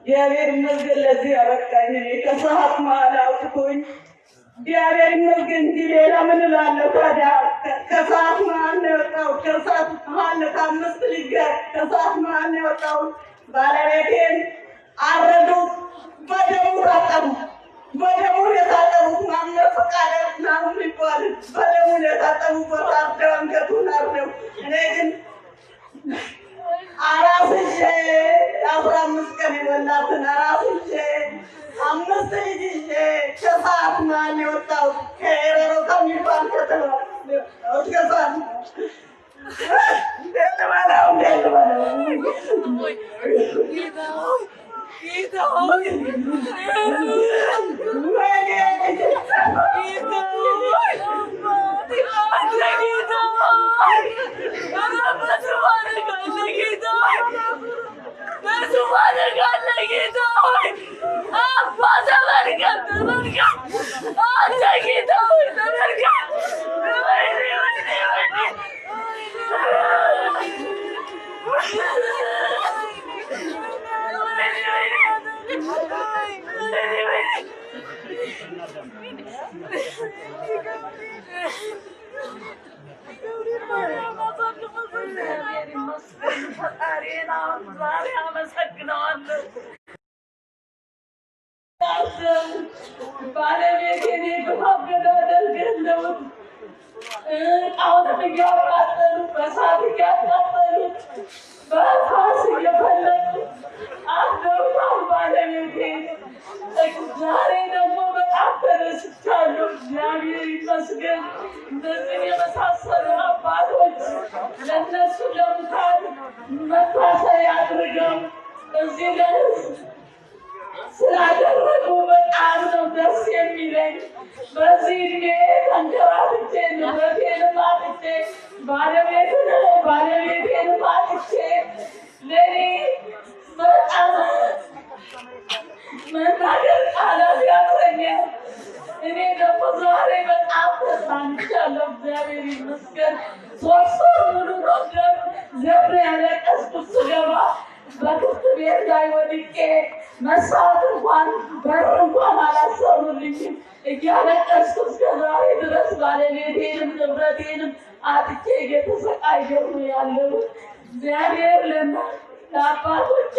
እግዚአብሔር ይመስገን ለዚህ ያበቃኝ። እኔ ከሰዓት መሀል አውጥቶኝ እግዚአብሔር ይመስገን እንጂ ሌላ ምን እላለሁ ታዲያ? ከሰዓት መሀል ነው የወጣሁት። ከሰዓት መሀል ከአምስት ልጅ ጋር ከሰዓት መሀል ነው የወጣሁት። ባለቤቴን አረዱት፣ በደሙ ታጠቡ። በደሙ የታጠቡት ማነው ፈቃደ ምናምን ይባል በደሙ የታጠቡበት አርደው አንገቱን አርደው እኔ ግን አራስቼ 15 ቀን የሞላትን አራስቼ 5 ልጅ ይዤ ከሰዓት መሀል የወጣሁት ከኤረሮ ከሚባል ከተማ ከሰዓት እንዴት ልበለው ባለቤቴን የተፋገዳደል ገለውት ጣዖት እያቃጠሉ በሳት እያቃጠሉ በፋስ እየፈለጉ አደውታል ባለቤቴን። ዛሬ ደግሞ በጣም ተደስቻለሁ። እግዚአብሔር ይመስገን። እንደዚህ የመሳሰሉ አባቶች ለእነሱ ለሙታን መታሰቢያ አድርገው እዚህ ለህዝብ ስላደረጉ በጣም ነው ደስ የሚለኝ። በዚህ እድሜ ተንከራትቼ ንብረቴንም አጥቼ ባለቤቴንም አጥቼ ለእኔ በጣም መናገር ቃላት ያጥረኛል። እኔ ደግሞ ዛሬ በጣም ተጽናንቻለሁ። እግዚአብሔር ይመስገን። 3 ወር ሙሉ ነው ዘብሬ ያለቀስኩት ስገባ በክፍት ቤት ላይ ወድቄ መስዋዕት እንኳን በር እንኳን አላሰሩልኝም። እያለቀስኩ እስከ ዛሬ ድረስ ባለቤቴንም ንብረቴንም አጥቼ እየተሰቃየሁ ነው ያለሁት። እግዚአብሔር ለአባቶቼ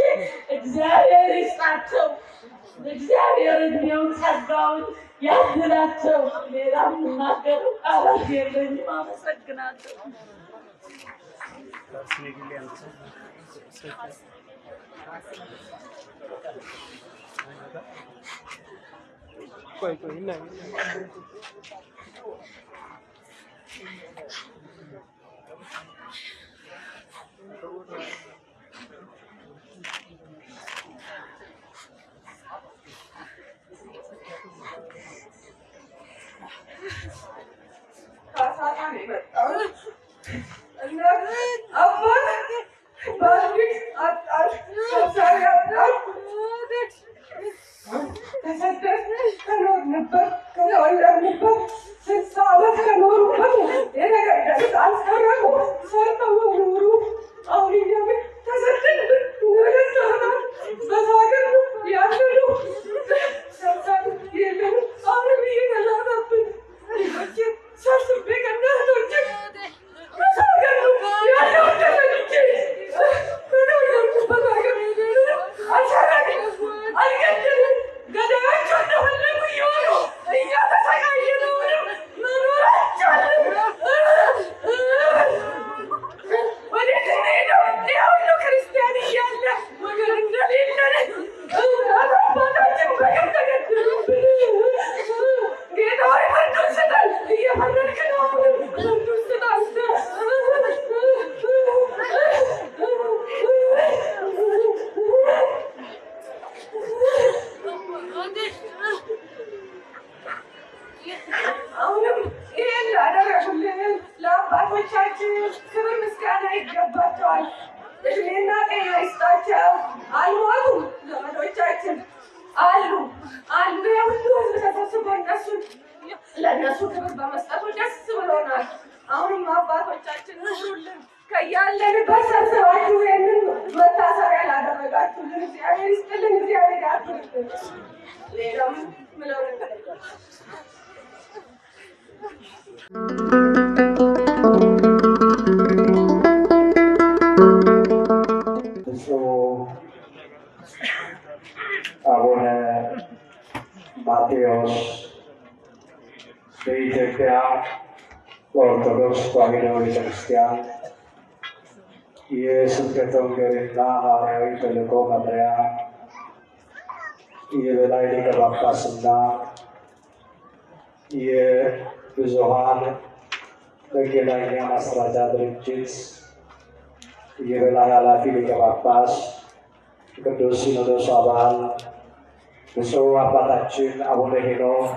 እግዚአብሔር ይስጣቸው። እግዚአብሔር እድሜውን ጸጋውን ያድላቸው። ሌላ የምናገረው ቃላት የለኝም። አመሰግናለሁ። ለነሱ ክብር በመስጠቱ ደስ ብሎናል። አሁንም አባቶቻችን ኑሩልን ከያለንበት ሰብስባችሁ ይህንን መታሰቢያ ላደረገ ያደረጋችሁልን እግዚአብሔር ይስጥልን፣ እግዚአብሔር ያክብርልን። ሌላም ምለው ነገር የለም። አቡነ ማቴዎስ በኢትዮጵያ ኦርቶዶክስ ተዋሕዶ ቤተክርስቲያን የስብከተ ወንጌልና ሐዋርያዊ ተልእኮ መምሪያ የበላይ ሊቀ ጳጳስና የብዙኃን መገናኛ ማሰራጫ ድርጅት የበላይ ኃላፊ ሊቀ ጳጳስ፣ ቅዱስ ሲኖዶስ አባል ብፁዕ አባታችን አቡነ ሄኖክ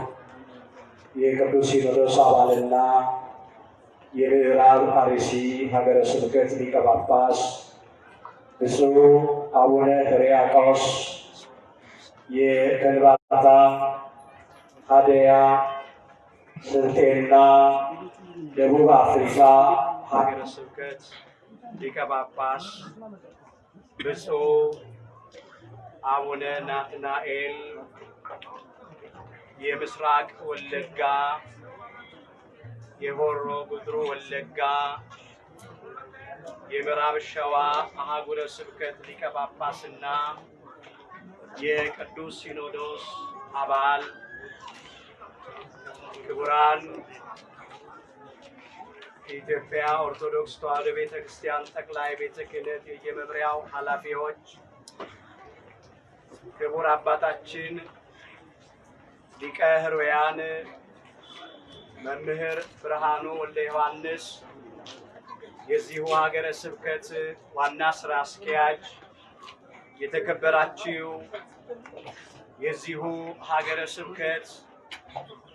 የቅዱስ ሲኖዶስ አባልና የምዕራብ አርሲ ሀገረ ስብከት ሊቀ ጳጳስ፣ ብፁዕ አቡነ ሕርያቆስ የከንባታ ሀደያ ስልጤና ደቡብ አፍሪካ ሀገረ ስብከት ሊቀ ጳጳስ፣ ብፁዕ አቡነ ናትናኤል የምስራቅ ወለጋ የሆሮ ጉድሩ ወለጋ የምዕራብ ሸዋ አህጉረ ስብከት ሊቀ ጳጳስና የቅዱስ ሲኖዶስ አባል፣ ክቡራን የኢትዮጵያ ኦርቶዶክስ ተዋሕዶ ቤተክርስቲያን ጠቅላይ ቤተ ክህነት የየመምሪያው ኃላፊዎች፣ ክቡር አባታችን ሊቀ ሕሩያን መምህር ብርሃኑ ወልደ ዮሐንስ የዚሁ ሀገረ ስብከት ዋና ስራ አስኪያጅ፣ የተከበራችሁ የዚሁ ሀገረ ስብከት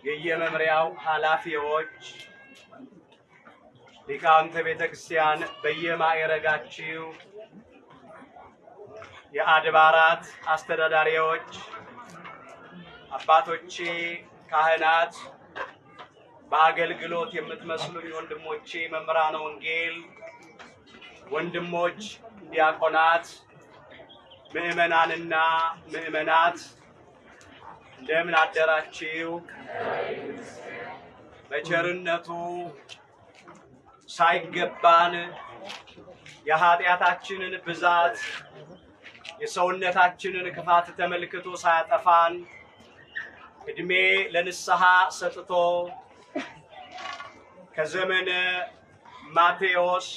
የየመምሪያው ኃላፊዎች፣ ሊቃውንተ ቤተ ክርስቲያን በየማዕረጋችሁ፣ የአድባራት አስተዳዳሪዎች፣ አባቶቼ ካህናት፣ በአገልግሎት የምትመስሉኝ ወንድሞቼ መምህራነ ወንጌል፣ ወንድሞች ዲያቆናት፣ ምዕመናንና ምዕመናት እንደምን አደራችሁ? በቸርነቱ ሳይገባን የኃጢአታችንን ብዛት የሰውነታችንን ክፋት ተመልክቶ ሳያጠፋን እድሜ ለንስሐ ሰጥቶ ከዘመነ ማቴዎስ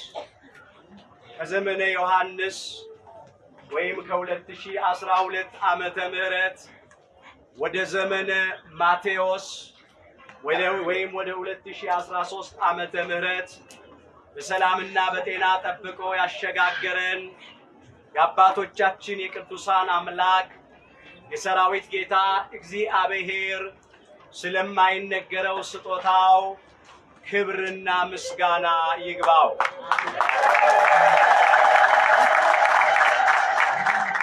ከዘመነ ዮሐንስ ወይም ከ2012 ዓመተ ምህረት ወደ ዘመነ ማቴዎስ ወይም ወደ 2013 ዓመተ ምህረት በሰላምና በጤና ጠብቆ ያሸጋገረን የአባቶቻችን የቅዱሳን አምላክ የሰራዊት ጌታ እግዚአብሔር ስለማይነገረው ስጦታው ክብርና ምስጋና ይግባው።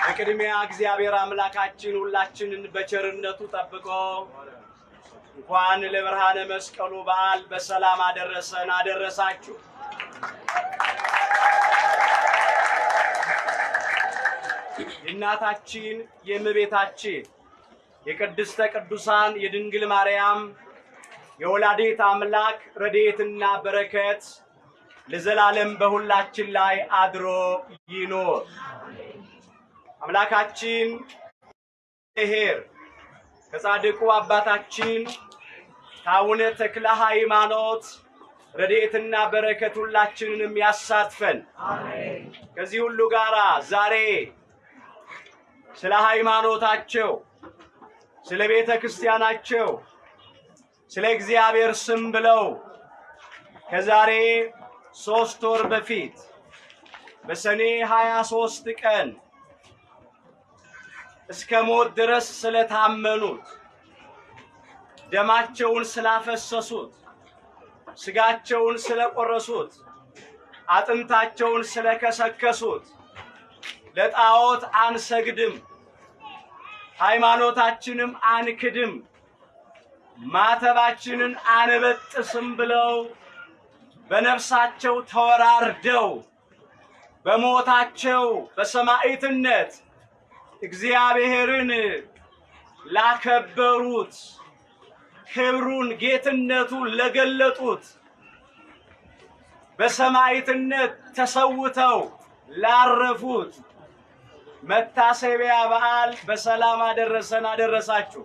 በቅድሚያ እግዚአብሔር አምላካችን ሁላችንን በቸርነቱ ጠብቆ እንኳን ለብርሃነ መስቀሉ በዓል በሰላም አደረሰን አደረሳችሁ። የእናታችን የእመቤታችን የቅድስተ ቅዱሳን የድንግል ማርያም የወላዲተ አምላክ ረድኤትና በረከት ለዘላለም በሁላችን ላይ አድሮ ይኖር። አምላካችን እግዚአብሔር ከጻድቁ አባታችን ከአቡነ ተክለ ሃይማኖት ረድኤትና በረከት ሁላችንንም ያሳትፈን። አሜን። ከዚህ ሁሉ ጋራ ዛሬ ስለ ሃይማኖታቸው፣ ስለ ቤተ ክርስቲያናቸው፣ ስለ እግዚአብሔር ስም ብለው ከዛሬ 3 ወር በፊት በሰኔ 23 ቀን እስከ ሞት ድረስ ስለታመኑት፣ ደማቸውን ስላፈሰሱት፣ ስጋቸውን ስለቆረሱት፣ አጥንታቸውን ስለከሰከሱት ለጣዖት አንሰግድም፣ ሃይማኖታችንም አንክድም፣ ማተባችንን አንበጥስም ብለው በነፍሳቸው ተወራርደው በሞታቸው በሰማዕትነት እግዚአብሔርን ላከበሩት ክብሩን ጌትነቱን ለገለጡት በሰማዕትነት ተሰውተው ላረፉት መታሰቢያ በዓል በሰላም አደረሰን አደረሳችሁ።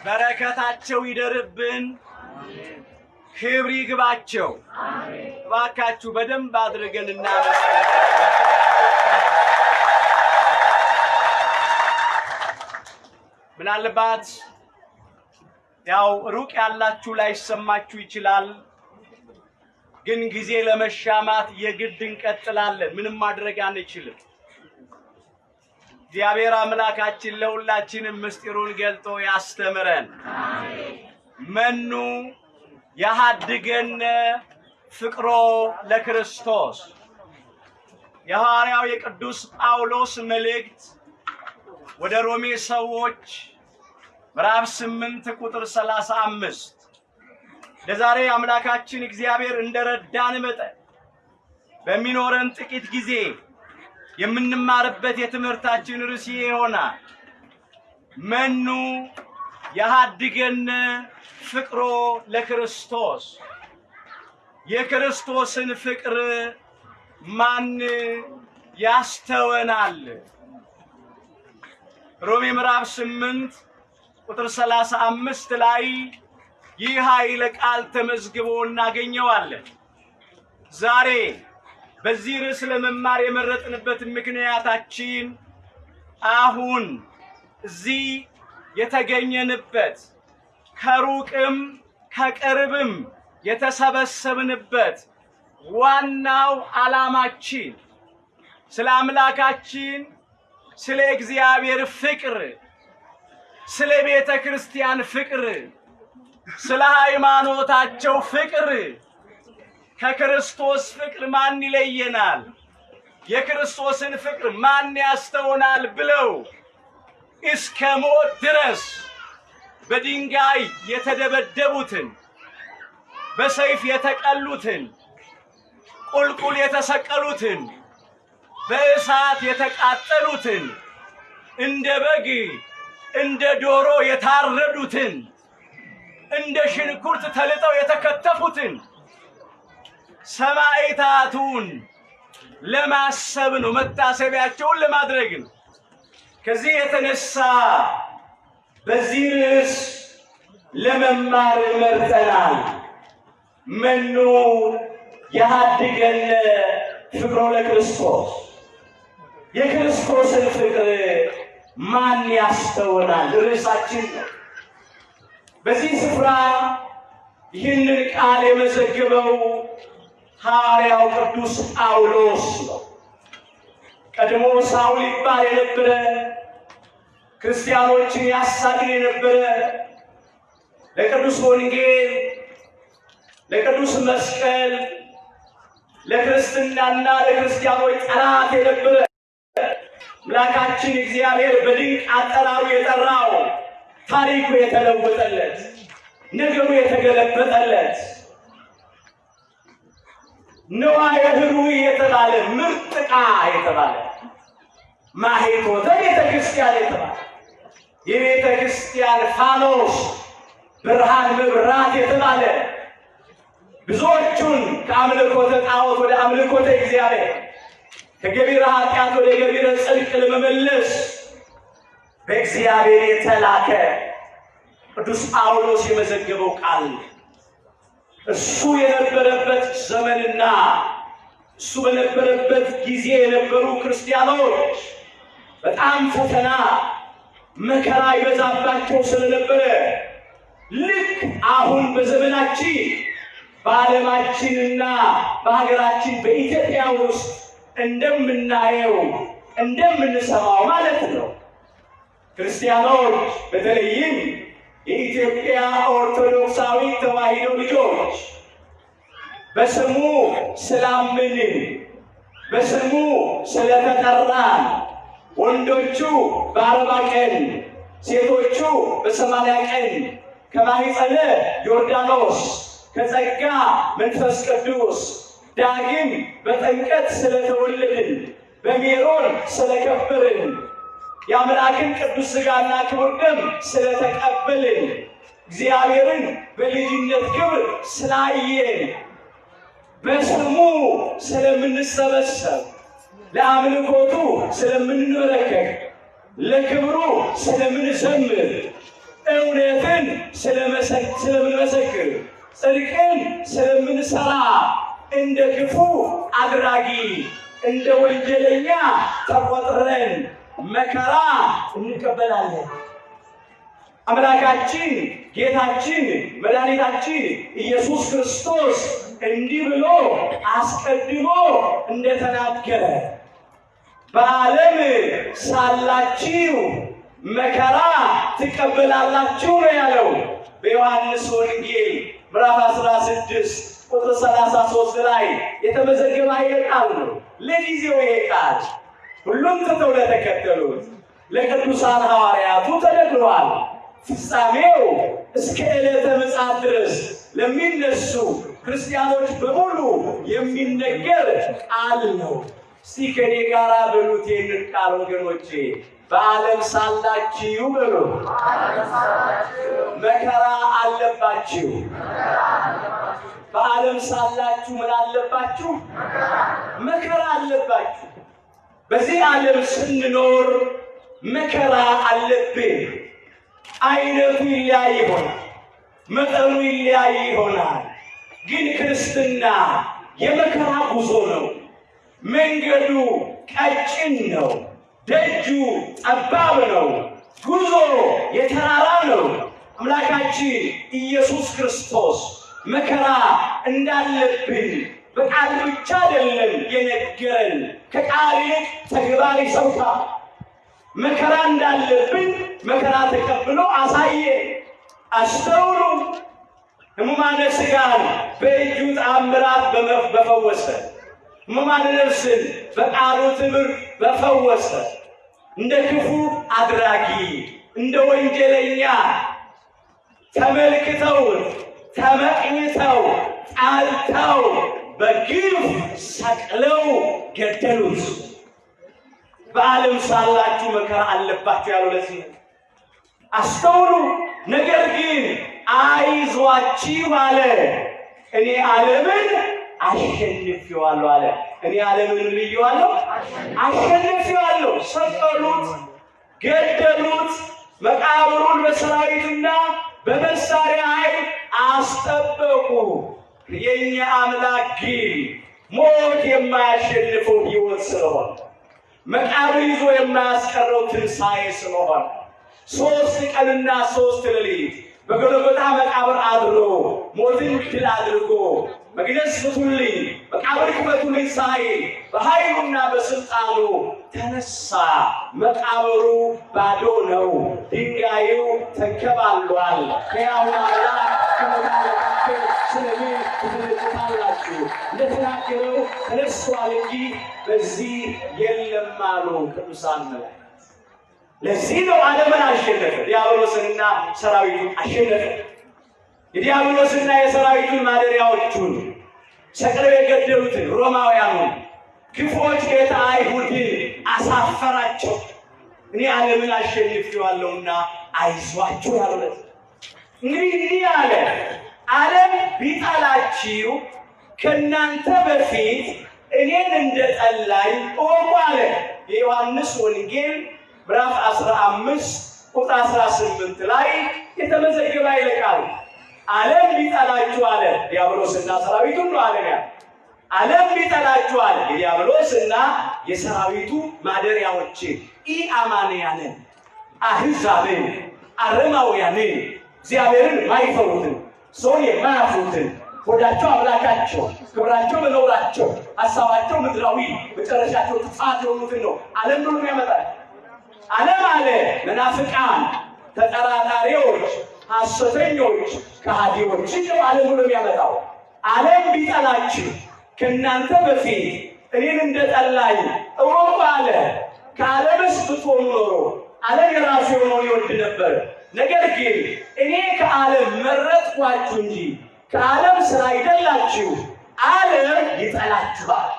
በረከታቸው ይደርብን፣ ክብር ይግባቸው። እባካችሁ በደንብ አድርገን እናመስግን። ምናልባት ያው ሩቅ ያላችሁ ላይሰማችሁ ይችላል፣ ግን ጊዜ ለመሻማት የግድ እንቀጥላለን። ምንም ማድረግ አንችልም። እግዚአብሔር አምላካችን ለሁላችንም ምስጢሩን ገልጦ ያስተምረን። መኑ ያሃድገነ ፍቅሮ ለክርስቶስ። የሐዋርያው የቅዱስ ጳውሎስ መልእክት ወደ ሮሜ ሰዎች ምዕራፍ 8 ቁጥር 35። ለዛሬ አምላካችን እግዚአብሔር እንደረዳን መጠን በሚኖረን ጥቂት ጊዜ የምንማርበት የትምህርታችን ርዕስ ይሆናል። መኑ ያሃድገነ ፍቅሮ ለክርስቶስ። የክርስቶስን ፍቅር ማን ያስተወናል? ሮሜ ምዕራፍ 8 ቁጥር 35 ላይ ይህ ኃይለ ቃል ተመዝግቦ እናገኘዋለን። ዛሬ በዚህ ርዕስ ለመማር የመረጥንበት ምክንያታችን አሁን እዚህ የተገኘንበት ከሩቅም ከቅርብም የተሰበሰብንበት ዋናው ዓላማችን ስለ አምላካችን ስለ እግዚአብሔር ፍቅር፣ ስለ ቤተ ክርስቲያን ፍቅር፣ ስለ ሃይማኖታቸው ፍቅር፣ ከክርስቶስ ፍቅር ማን ይለየናል፣ የክርስቶስን ፍቅር ማን ያስተውናል ብለው እስከ ሞት ድረስ በድንጋይ የተደበደቡትን፣ በሰይፍ የተቀሉትን፣ ቁልቁል የተሰቀሉትን፣ በእሳት የተቃጠሉትን፣ እንደ በግ እንደ ዶሮ የታረዱትን፣ እንደ ሽንኩርት ተልጠው የተከተፉትን ሰማዕታቱን ለማሰብ ነው፣ መታሰቢያቸውን ለማድረግ ነው። ከዚህ የተነሳ በዚህ ርዕስ ለመማር መርጠናል። መኑ ያሃድገነ ፍቅሮ ለክርስቶስ። የክርስቶስን ፍቅር ማን ያስተውናል? ርዕሳችን ነው። በዚህ ስፍራ ይህንን ቃል የመዘገበው ሐዋርያው ቅዱስ ጳውሎስ ነው። ቀድሞ ሳውል ይባል የነበረ፣ ክርስቲያኖችን ያሳድድ የነበረ፣ ለቅዱስ ወንጌል ለቅዱስ መስቀል ለክርስትናና ለክርስቲያኖች ጠላት የነበረ አምላካችን እግዚአብሔር በድንቅ አጠራሩ የጠራው፣ ታሪኩ የተለወጠለት፣ ነገሩ የተገለበጠለት፣ ንዋየ ኅሩይ የተባለ ምርጥ ዕቃ የተባለ ማኅቶተ ቤተ ክርስቲያን የተባለ የቤተ ክርስቲያን ፋኖስ ብርሃን መብራት የተባለ ብዙዎቹን ከአምልኮተ ጣዖት ወደ አምልኮተ እግዚአብሔር ከገቢረ ኃጢአት ወደ ገቢረ ጽድቅ ለመመለስ በእግዚአብሔር የተላከ ቅዱስ ጳውሎስ የመዘገበው ቃል እሱ የነበረበት ዘመንና እሱ በነበረበት ጊዜ የነበሩ ክርስቲያኖች በጣም ፈተና መከራ ይበዛባቸው ስለነበረ ልክ አሁን በዘመናችን በዓለማችንና በሀገራችን በኢትዮጵያ ውስጥ እንደምናየው እንደምንሰማው ማለት ነው። ክርስቲያኖች በተለይም የኢትዮጵያ ኦርቶዶክሳዊ ተዋሕዶ ልጆች በስሙ ስላመንን በስሙ ስለተጠራን ወንዶቹ በ40 ቀን ሴቶቹ በ80 ቀን ከማኅፀነ ዮርዳኖስ ከጸጋ መንፈስ ቅዱስ ዳግም በጥምቀት ስለተወለድን በሜሮን ስለከበርን የአምላክን ቅዱስ ሥጋና ክቡር ደም ስለተቀበልን እግዚአብሔርን በልጅነት ክብር ስላየን በስሙ ስለምንሰበሰብ ለአምልኮቱ ስለምንበረከክ ለክብሩ ስለምንዘምር እውነትን ስለምንመሰክር ጽድቅን ስለምንሰራ እንደ ክፉ አድራጊ እንደ ወንጀለኛ ተቆጥረን መከራ እንቀበላለን። አምላካችን ጌታችን መድኃኒታችን ኢየሱስ ክርስቶስ እንዲህ ብሎ አስቀድሞ እንደተናገረ በዓለም ሳላችሁ መከራ ትቀበላላችሁ ነው ያለው በዮሐንስ ወንጌል ምዕራፍ 16 ቁጥር 33 ላይ የተመዘገበ ቃል ነው። ለጊዜው ይሄ ቃል ሁሉም ትተው ለተከተሉት ለቅዱሳን ሐዋርያቱ ተነግሯል። ፍጻሜው እስከ ዕለተ ምጽአት ድረስ ለሚነሱ ክርስቲያኖች በሙሉ የሚነገር ቃል ነው። እስቲ ከኔ ጋር በሉት ይህንን ቃል ወገኖቼ። በዓለም ሳላችሁ በሉ መከራ አለባችሁ። በዓለም ሳላችሁ ምን አለባችሁ? መከራ አለባችሁ። በዚህ ዓለም ስንኖር መከራ አለብን። አይነቱ ይለያይ ይሆናል፣ መጠኑ ይለያይ ይሆናል። ግን ክርስትና የመከራ ጉዞ ነው። መንገዱ ቀጭን ነው፣ ደጁ ጠባብ ነው፣ ጉዞ የተራራ ነው። አምላካችን ኢየሱስ ክርስቶስ መከራ እንዳለብን በቃል ብቻ አይደለም የነገረን፣ ከቃል ይልቅ ተግባር ይሰብካል። መከራ እንዳለብን መከራ ተቀብሎ አሳየ። አስተውሉ። ሕሙማነ ሥጋን በእጁ ተአምራት በፈወሰ፣ ሕሙማነ ነፍስን በቃሉ ትምህርት በፈወሰ፣ እንደ ክፉ አድራጊ እንደ ወንጀለኛ ተመልክተውት ተመቅኝተው ጣልተው በግፍ ሰቅለው ገደሉት። በዓለም ሳላችሁ መከራ አለባችሁ ያለው ለዚህ ነው። አስተውሉ። ነገር ግን አይዟችሁ አለ። እኔ ዓለምን አሸንፌዋለሁ አለ። እኔ ዓለምን ልየዋለሁ፣ አሸንፌዋለሁ። ሰቀሉት፣ ገደሉት። መቃብሩን በሰራዊትና በመሳሪያ ኃይል አስጠበቁ። የኛ አምላክ ግን ሞት የማያሸንፈው ሕይወት ስለሆነ መቃብር ይዞ የማያስቀረው ትንሣኤ ስለሆነ 3 ቀንና 3 ሌሊት በጎልጎታ መቃብር አድሮ ሞትን ድል አድርጎ መግነዝ ፍቱልኝ፣ መቃብር ክፈቱልኝ ሳይል በኃይሉና በስልጣኑ ተነሳ። መቃብሩ ባዶ ነው፣ ድንጋዩ ተንከባሏል። ሕያው አምላክ ከሞታን መካከል ስለምን ትደነግጣላችሁ? እንደተናገረው ተነስቷል እንጂ በዚህ የለም አሉ ቅዱሳን መላእክት። ለዚህ ነው ዓለምን አሸነፈ፣ ዲያብሎስንና ሰራዊቱን አሸነፈ። የዲያብሎስና የሰራዊቱን ማደሪያዎቹን ሰቅለው የገደሉትን ሮማውያኑን ክፉዎች ጌታ አይሁድን አሳፈራቸው። እኔ ዓለምን አሸንፌዋለሁና አይዟችሁ ያሉት። እንግዲህ እንዲህ አለ፣ ዓለም ቢጠላችሁ ከእናንተ በፊት እኔን እንደጠላኝ እወቁ አለ። የዮሐንስ ወንጌል ምዕራፍ 15 ቁጥር 18 ላይ የተመዘገበ ይልቃል። ዓለም ቢጠላችሁ አለ፣ ዲያብሎስና ሰራዊቱን ነው አለ። ዓለም ቢጠላችሁ አለ፣ የዲያብሎስና የሰራዊቱ ማደሪያዎች ኢአማንያንን፣ አሕዛብን፣ አረማውያንን፣ እግዚአብሔርን ማይፈሩትን፣ ሰውን የማያፍሩትን፣ ሆዳቸው አምላካቸው፣ ክብራቸው መኖራቸው፣ ሀሳባቸው ምድራዊ፣ መጨረሻቸው ጥፋት የሆኑትን ነው ዓለም ብሎ ያመጣል። ዓለም አለ መናፍቃን፣ ተጠራጣሪዎች፣ ሐሰተኞች፣ ከሃዲዎች ነው ዓለም ብሎ የሚያመጣው። ዓለም ቢጠላችሁ ከእናንተ በፊት እኔን እንደጠላኝ እወቁ አለ። ከዓለምስ ብትሆኑ ኖሮ ዓለም የራሱ የሆነውን ይወድ ነበር። ነገር ግን እኔ ከዓለም መረጥኳችሁ እንጂ ከዓለም ስላይደላችሁ ዓለም ይጠላችኋል።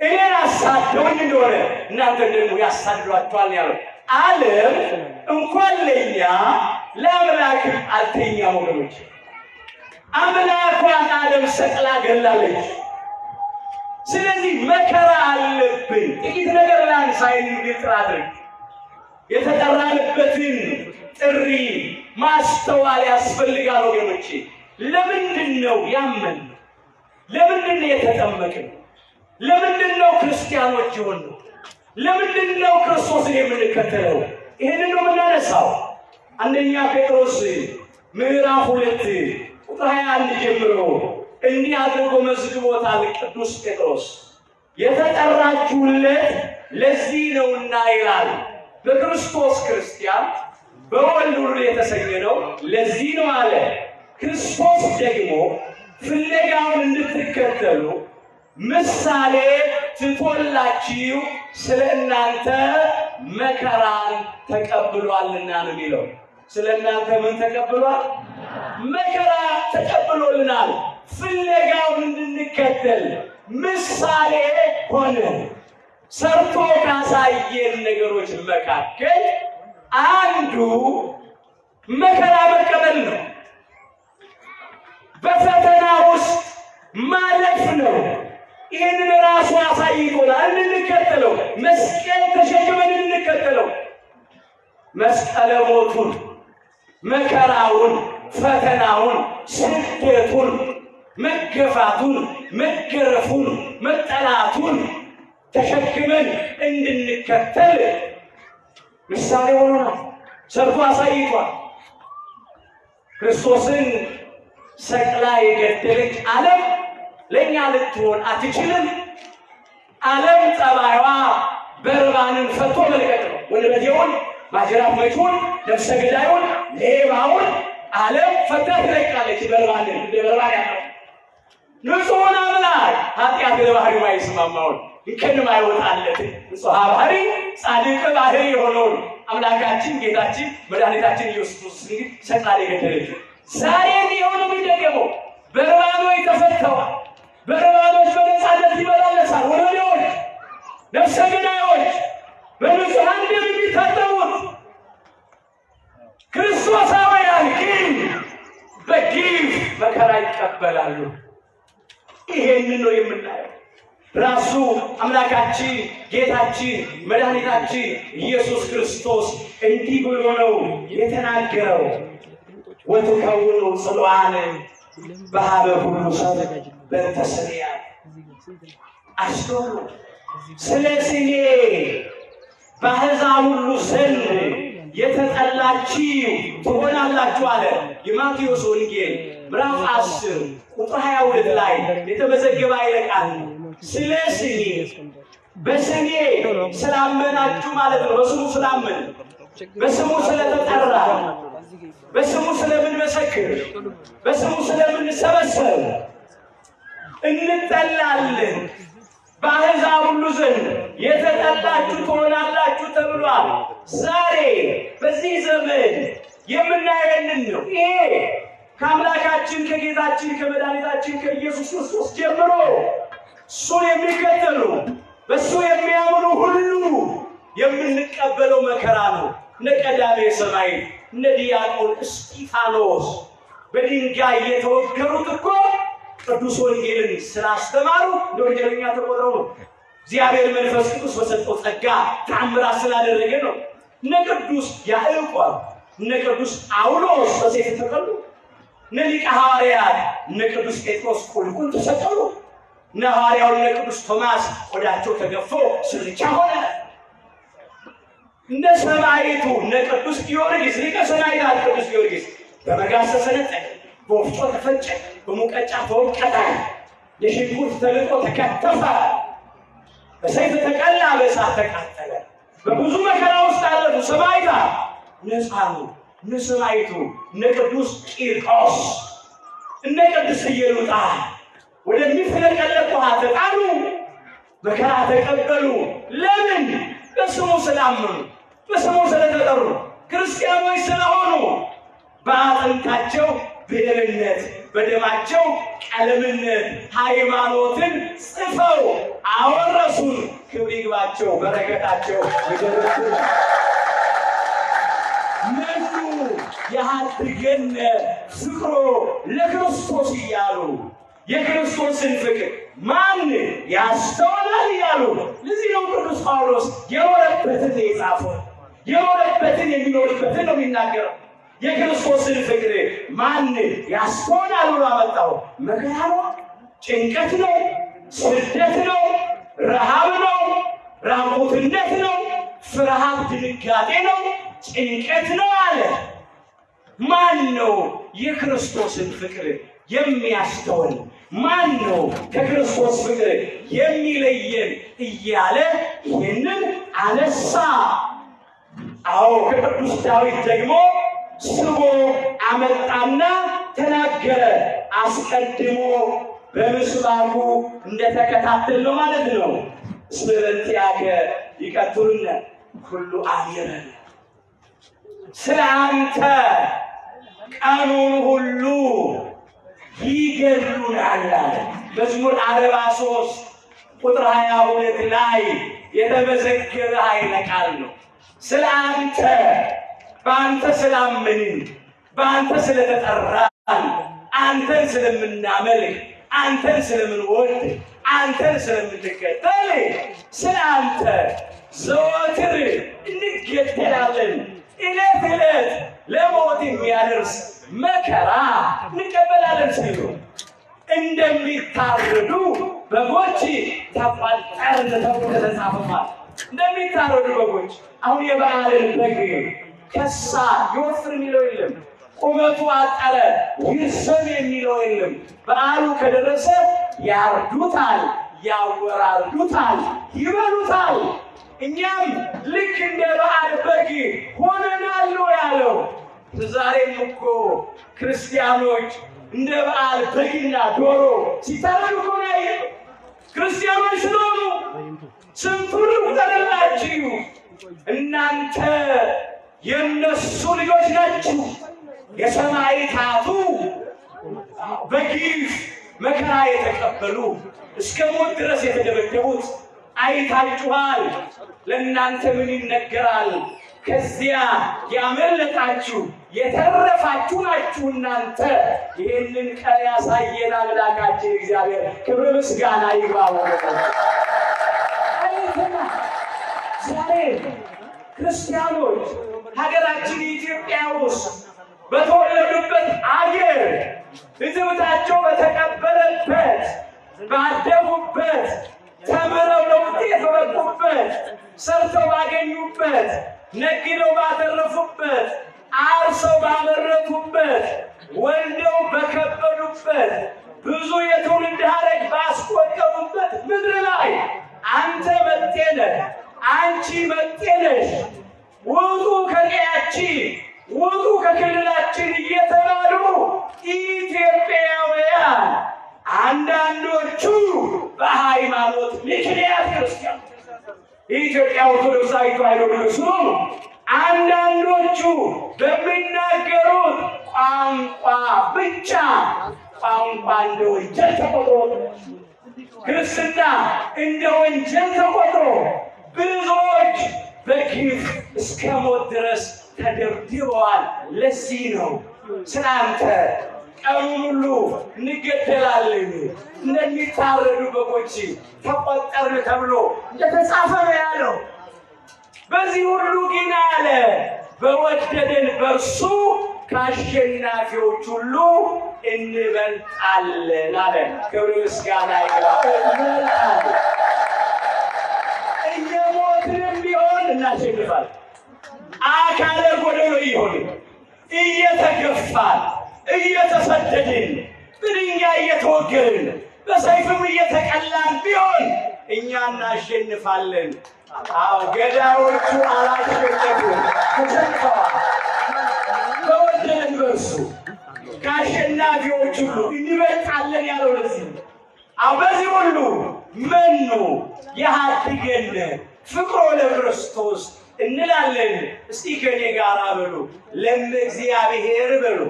እኔን አሳደውኝ እንደሆነ እናንተ ደግሞ ያሳድዷችኋል ያለው። ዓለም እንኳን ለኛ ለአምላክ አልተኛም ወገኖች። አምላኳን ዓለም ሰቅላ ገላለች። ስለዚህ መከራ አለብን። ጥቂት ነገር ላንሳይን ግልጽ አድርግ። የተጠራንበትን ጥሪ ማስተዋል ያስፈልጋል ወገኖቼ። ለምንድን ነው ያመን? ለምንድን ነው የተጠመቅን? ለምንድን ነው ክርስቲያኖች የሆነው? ለምንድን ነው ክርስቶስን የምንከተለው? ይሄንን ነው የምናነሳው። አንደኛ ጴጥሮስ ምዕራፍ 2 ቁጥር 21 ጀምሮ እንዲህ አድርጎ መዝግቦታል ቅዱስ ጴጥሮስ። የተጠራችሁለት ለዚህ ነውና ይላል። በክርስቶስ ክርስቲያን በወልድ ሁሉ የተሰኘ ነው ለዚህ ነው አለ። ክርስቶስ ደግሞ ፍለጋውን እንድትከተሉ ምሳሌ ትቶላችሁ ስለ እናንተ መከራን ተቀብሏልና ነው የሚለው። ስለ እናንተ ምን ተቀብሏል? መከራ ተቀብሎልናል። ፍለጋውን እንድንከተል ምሳሌ ሆነ። ሰርቶ ካሳየን ነገሮች መካከል አንዱ መከራ መቀበል ነው። በፈተና ውስጥ ማለፍ ነው። ይህንን ራሱ አሳይቶናል እንድንከተለው። መስቀል ተሸክመን እንድንከተለው። መስቀለ ሞቱን፣ መከራውን፣ ፈተናውን፣ ስደቱን፣ መገፋቱን፣ መገረፉን፣ መጠላቱን ተሸክመን እንድንከተል ምሳሌ ሆኖናል። ሰርቶ አሳይቷል። ክርስቶስን ሰቅላ የገደለች ዓለም ለእኛ ልትሆን አትችልም። ዓለም ጠባይዋ በርባንን ፈቶ መልቀቅ ነው። ወንበዴውን፣ ማጅራት መቺውን፣ ነፍሰ ገዳዩን፣ ሌባውን ዓለም ፈታ ትለቃለች። በርባንን እንደ በርባን ያለው ንጹሑን አምላክ ኃጢአት ለባህሪው አይስማማውን ይከንም አይወጣለት ንጹሐ ባህሪ ጻድቅ ባህሪ የሆነውን አምላካችን ጌታችን መድኃኒታችን ኢየሱስ ክርስቶስ ሰቅላ የገደለች ዛሬ የሆነው የሚደገመው በርባኖች ተፈተዋል። በርባኖች በነፃነት ይመላለሳል። ወንበዴዎች፣ ነፍሰ ገዳዮች በንጹሐን ደም የሚታጠቡት ክርስቶሳውያን ግን በግፍ መከራ ይቀበላሉ። ይሄንን ነው የምናየው። ራሱ አምላካችን ጌታችን መድኃኒታችን ኢየሱስ ክርስቶስ እንዲህ ብሎ ነው የተናገረው። ወትከውኑ ጽሉዓነ በኀበ ኩሉ ሰብእ በእንተ ስምየ። አስተውሉ፣ ስለ ስሜ በአሕዛብ ሁሉ ዘንድ የተጠላችሁ ትሆናላችሁ አለ። የማቴዎስ ወንጌል ምዕራፍ 10 ቁጥር 22 ላይ የተመዘገበ ኃይለ ቃል ነው። ስለ ስሜ በስሜ ስላመናችሁ ማለት ነው። በስሙ ስላመን፣ በስሙ ስለተጠራ፣ በስሙ ስለምንመሰክር፣ በስሙ ስለምንሰበሰብ እንጠላለን። በአሕዛብ ሁሉ ዘንድ የተጠላችሁ ትሆናላችሁ ተብሏል። ዛሬ በዚህ ዘመን የምናየንን ነው። ይሄ ከአምላካችን ከጌታችን ከመድኃኒታችን ከኢየሱስ ክርስቶስ ጀምሮ እሱን የሚከተሉ በእሱ የሚያምኑ ሁሉ የምንቀበለው መከራ ነው። እነ ቀዳሜ ሰማዕት እነ ዲያቆን እስጢፋኖስ በድንጋይ የተወገሩት እኮ ቅዱስ ወንጌልን ስላስተማሩ እንደ ወንጀለኛ ተቆጥረው ነው። እግዚአብሔር መንፈስ ቅዱስ በሰጠው ጸጋ ተአምራት ስላደረገ ነው። እነ ቅዱስ ያዕቆብ እነ ቅዱስ ጳውሎስ በሰይፍ ተቀሉ። እነ ሊቀ ሐዋርያት እነ ቅዱስ ጴጥሮስ ቁልቁል ተሰቀሉ። እነ ሐዋርያው እነ ቅዱስ ቶማስ ቆዳቸው ተገፎ ስልቻ ሆነ። እነ ሰማዕቱ እነ ቅዱስ ጊዮርጊስ ሊቀ ሰማዕታት ቅዱስ ጊዮርጊስ በመጋዝ ተሰነጠቀ፣ በወፍጮ ተፈጨ፣ በሙቀጫ ተወቀጠ፣ የሽንኩርት ተልጦ ተከተፈ፣ በሰይፍ ተቀላ፣ በእሳት ተቃጠለ። በብዙ መከራ ውስጥ አለፉ ሰማዕታት። ነፃ ነው። እነ ሰማዕቱ እነ ቅዱስ ቂርቆስ እነ ቅድስት ኢየሉጣ ወደሚፍለቀለቅ ውሃ ተጣሉ፣ መከራ ተቀበሉ። ለምን? በስሙ ስላመኑ፣ በስሙ ስለተጠሩ፣ ክርስቲያኖች ስለሆኑ። በአጥንታቸው ብዕርነት፣ በደማቸው ቀለምን ሃይማኖትን ጽፈው አወረሱን። ክብር ይግባቸው፣ በረከታቸው ይደርብን። መኑ ያሃድገነ ፍቅሮ ለክርስቶስ እያሉ የክርስቶስን ፍቅር ማን ያስተውላል እያሉ። ለዚህ ነው ቅዱስ ጳውሎስ የኖረበትን የጻፈው፣ የኖረበትን የሚኖርበትን ነው የሚናገረው። የክርስቶስን ፍቅር ማን ያስተውላል ብሎ አመጣው። መከራ ነው፣ ጭንቀት ነው፣ ስደት ነው፣ ረሃብ ነው፣ ራቁትነት ነው፣ ፍርሃት ድንጋጤ ነው፣ ጭንቀት ነው አለ። ማን ነው የክርስቶስን ፍቅር የሚያስተውል? ማን ነው ከክርስቶስ ፍቅር የሚለየን? እያለ ይህንን አነሳ። አዎ ከቅዱስ ዳዊት ደግሞ ስቦ አመጣና ተናገረ። አስቀድሞ በምስባኩ እንደተከታተል ነው ማለት ነው። ስለንቲያከ ይቀጥሉነ ሁሉ አየረን፣ ስለ አንተ ቀኑን ሁሉ ይገድሉናል አለ። መዝሙር 43 ቁጥር 22 ላይ የተመዘገበ ኃይለ ቃል ነው። ስለ አንተ፣ በአንተ ስላመንን፣ በአንተ ስለተጠራን፣ አንተን ስለምናመልክ፣ አንተን ስለምንወድ፣ አንተን ስለምንከተል ስለ አንተ ዘወትር እንገደላለን። ዕለት ዕለት ለሞት የሚያደርስ መከራ እንቀበላለን ሲሉ እንደሚታረዱ በጎች ተቆጠርን ተብሎ ተጻፈማል። እንደሚታረዱ በጎች። አሁን የበዓልን በግ ከሳ ይወፍር የሚለው የለም፣ ቁመቱ አጠረ ይርሰም የሚለው የለም። በዓሉ ከደረሰ ያርዱታል፣ ያወራርዱታል፣ ይበሉታል። እኛም ልክ እንደ በዓል በግ ሆነናል ያለው። ዛሬም እኮ ክርስቲያኖች እንደ በዓል በግና ዶሮ ሲታረዱ እኮ ነው። ክርስቲያኖች ስለሆኑ ስንቱን ቁጠርላችሁ። እናንተ የነሱ ልጆች ናችሁ። የሰማዕታቱ በግፍ መከራ የተቀበሉ እስከ ሞት ድረስ የተደበደቡት አይታችኋል። ለእናንተ ምን ይነገራል? ከዚያ ያመለጣችሁ የተረፋችሁ ናችሁ እናንተ። ይህንን ቀን ያሳየን አምላካችን እግዚአብሔር ክብር ምስጋና ይግባው። ዛሬ ክርስቲያኖች ሀገራችን ኢትዮጵያ ውስጥ በተወለዱበት አገር ሕዝባቸው በተቀበረበት ባደጉበት ተምረው ለውጤት በበቁበት ሰርተው ባገኙበት ነግደው ባተረፉበት አርሰው ባመረቱበት ወልደው በከበዱበት ብዙ የትውልድ ሐረግ ባስቆጠሩበት ምድር ላይ አንተ መጤ ነህ፣ አንቺ መጤ ነሽ፣ ውጡ ከቀያችን፣ ውጡ ከክልላችን እየተባሉ ኢትዮጵያውያን አንዳንዶቹ በሃይማኖት ምክንያት ክርስቲያን የኢትዮጵያ ኦርቶዶክሳዊት ተዋሕዶ ክርስቲያኑ አንዳንዶቹ በሚናገሩት ቋንቋ ብቻ ቋንቋ እንደ ወንጀል ተቆጥሮ ክርስትና እንደ ወንጀል ተቆጥሮ ብዙዎች በግፍ እስከ ሞት ድረስ ተደብድበዋል። ለዚህ ነው ስላንተ ቀኑን ሁሉ እንገደላለን፣ እንደሚታረዱ በጎች ተቆጠርን ተብሎ እንደተጻፈ ነው ያለው። በዚህ ሁሉ ግን አለ በወደደን በእርሱ ከአሸናፊዎች ሁሉ እንበልጣለን አለ። ክብር ምስጋና ይግባው። እንበልጣለን፣ እየሞትንም ቢሆን እናሸንፋለን። አካለ ጎደሎ ይሆን እየተገፋን እየተሰደድን በድንጋይ እየተወገርን በሰይፍም እየተቀላን ቢሆን እኛ እናሸንፋለን። አዎ ገዳዮቹ አላሸነፉም፣ ተሸንፈዋል። በወደደን በእርሱ ከአሸናፊዎች ሁሉ እንበልጣለን ያለው ለዚህ። አዎ በዚህ ሁሉ መኑ ያሃድገነ ፍቅሮ ለክርስቶስ እንላለን። እስቲ ከኔ ጋር በሉ ለእግዚአብሔር በሉ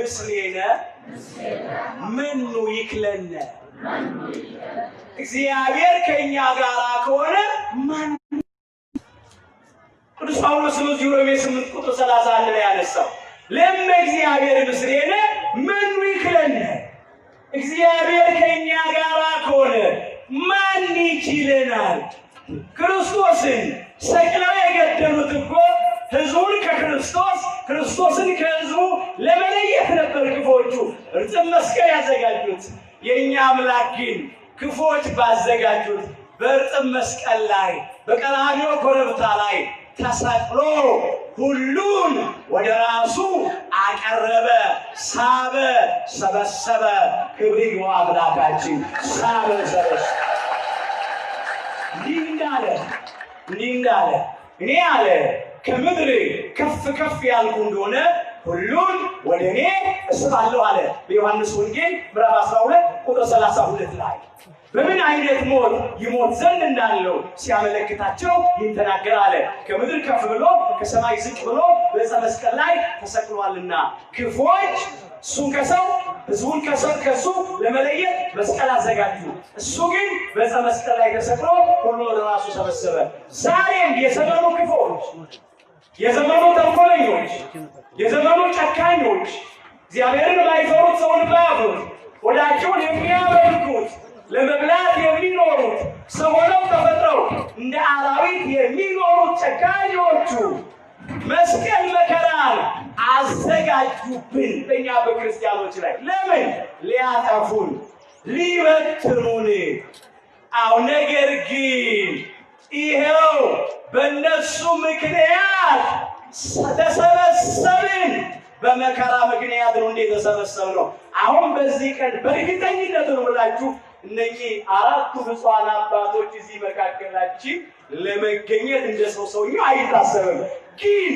ምስሌነ ምኑ ይክለነ እግዚአብሔር ከኛ ጋር ከሆነ ማን ቅዱስ ጳውሎስ በዚህ ሮሜ 8:31 ላይ ያነሳው ለምን እግዚአብሔር ምስሌነ ምኑ ይክለነ እግዚአብሔር ከኛ ጋር ከሆነ ማን ይችለናል? ክርስቶስን ሰቅለው የገደሉት እኮ ሕዝቡን ከክርስቶስ ክርስቶስን ከሕዝቡ ለመለየት ነበር ክፎቹ እርጥብ መስቀል ያዘጋጁት። የእኛ አምላክ ግን ክፎች ባዘጋጁት በእርጥብ መስቀል ላይ በቀራንዮ ኮረብታ ላይ ተሰቅሎ ሁሉን ወደ ራሱ አቀረበ፣ ሳበ፣ ሰበሰበ። ክብር ይግባው አምላካችን። ሳበ፣ ሰበሰበ። እንዲህ እንዳለ እኔ አለ ከምድር ከፍ ከፍ ያልኩ እንደሆነ ሁሉን ወደ እኔ እስባለሁ አለ በዮሐንስ ወንጌል ምዕራፍ 12:32 ላይ። በምን አይነት ሞት ይሞት ዘንድ እንዳለው ሲያመለክታቸው ይንተናገር አለ። ከምድር ከፍ ብሎ ከሰማይ ዝቅ ብሎ በዕፀ መስቀል ላይ ተሰቅሏልና ክፎች እሱን ከሰው ሕዝቡን ከሱ ለመለየት መስቀል አዘጋጁ። እሱ ግን በዕፀ መስቀል ላይ ተሰቅሎ ሁሉ ወደ ራሱ ሰበሰበ። ዛሬም የዘመኑ ክፎች፣ የዘመኑ ተንኮለኞች፣ የዘመኑ ጨካኞች፣ እግዚአብሔርን የማይፈሩት ሰውን የማያፍሩት ወዳቸውን የሚያመልኩት ለመብላት የሚኖሩት ሰው ሆነው ተፈጥረው እንደ አራዊት የሚኖሩት ጨካኞቹ መስቀል መከራን አዘጋጁብን በእኛ በክርስቲያኖች ላይ። ለምን? ሊያጠፉን፣ ሊበትኑን። አዎ ነገር ግን ይኸው በእነሱ ምክንያት ተሰበሰብን። በመከራ ምክንያት ነው እንዴ የተሰበሰብነው? አሁን በዚህ ቀን በእርግጠኝነት ነው ብላችሁ እነኚህ አራቱ ብፁዓን አባቶች እዚህ መካከላችን ለመገኘት እንደ ሰውኛ አይታሰብም። ግን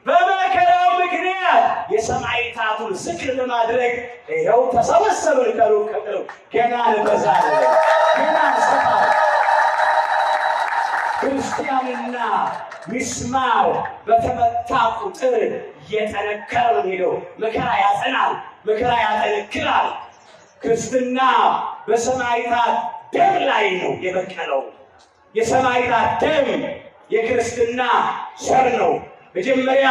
በመከራው ምክንያት የሰማዕታቱን ዝክር ለማድረግ ይኸው ተሰበሰብን። ከሩቅ ከቅርብ ገና እንበዛለን፣ ገና እንሰፋለን። ክርስቲያንና ሚስማር በተመታ ቁጥር እየጠነከረ ነው ሄደው። መከራ ያጸናል፣ መከራ ያጠነክራል። ክርስትና በሰማዕታት ደም ላይ ነው የበቀለው። የሰማዕታት ደም የክርስትና ዘር ነው። መጀመሪያ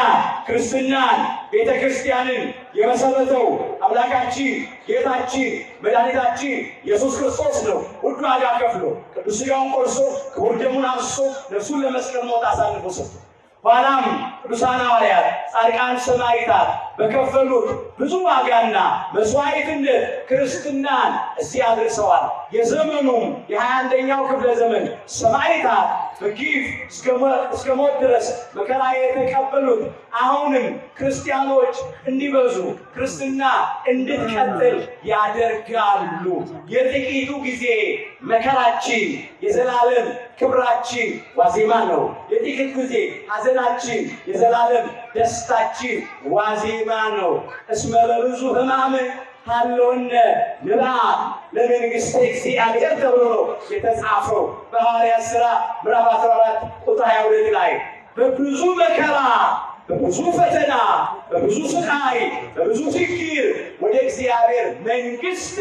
ክርስትናን ቤተ ክርስቲያንን የመሰረተው አምላካችን ጌታችን መድኃኒታችን ኢየሱስ ክርስቶስ ነው። ውድ ዋጋ ከፍሎ ቅዱስ ሥጋውን ቆርሶ ክቡር ደሙን አፍስሶ ነፍሱን ለመስቀል ሞት አሳልፎ ሰጥቶ ኋላም ቅዱሳን ሐዋርያት፣ ጻድቃን፣ ሰማዕታት በከፈሉት ብዙ ዋጋና መስዋዕትነት ክርስትናን እዚህ አድርሰዋል። የዘመኑም የ21ኛው ክፍለ ዘመን ሰማዕታት በግፍ እስከ ሞት ድረስ መከራ የተቀበሉት አሁንም ክርስቲያኖች እንዲበዙ ክርስትና እንድትቀጥል ያደርጋሉ። የጥቂቱ ጊዜ መከራችን የዘላለም ክብራችን ዋዜማ ነው። የጥቂት ጊዜ ሐዘናችን የዘላለም ደስታችን ዋዜማ ነው። እስመ በብዙ ሕማም ሀሎነ ንባብ ለመንግሥተ እግዚአብሔር ተብሎ ነው የተጻፈው በሐዋርያት ሥራ ምዕራፍ 14:22 ላይ። በብዙ መከራ፣ በብዙ ፈተና፣ በብዙ ስቃይ፣ በብዙ ችግር ወደ እግዚአብሔር መንግሥት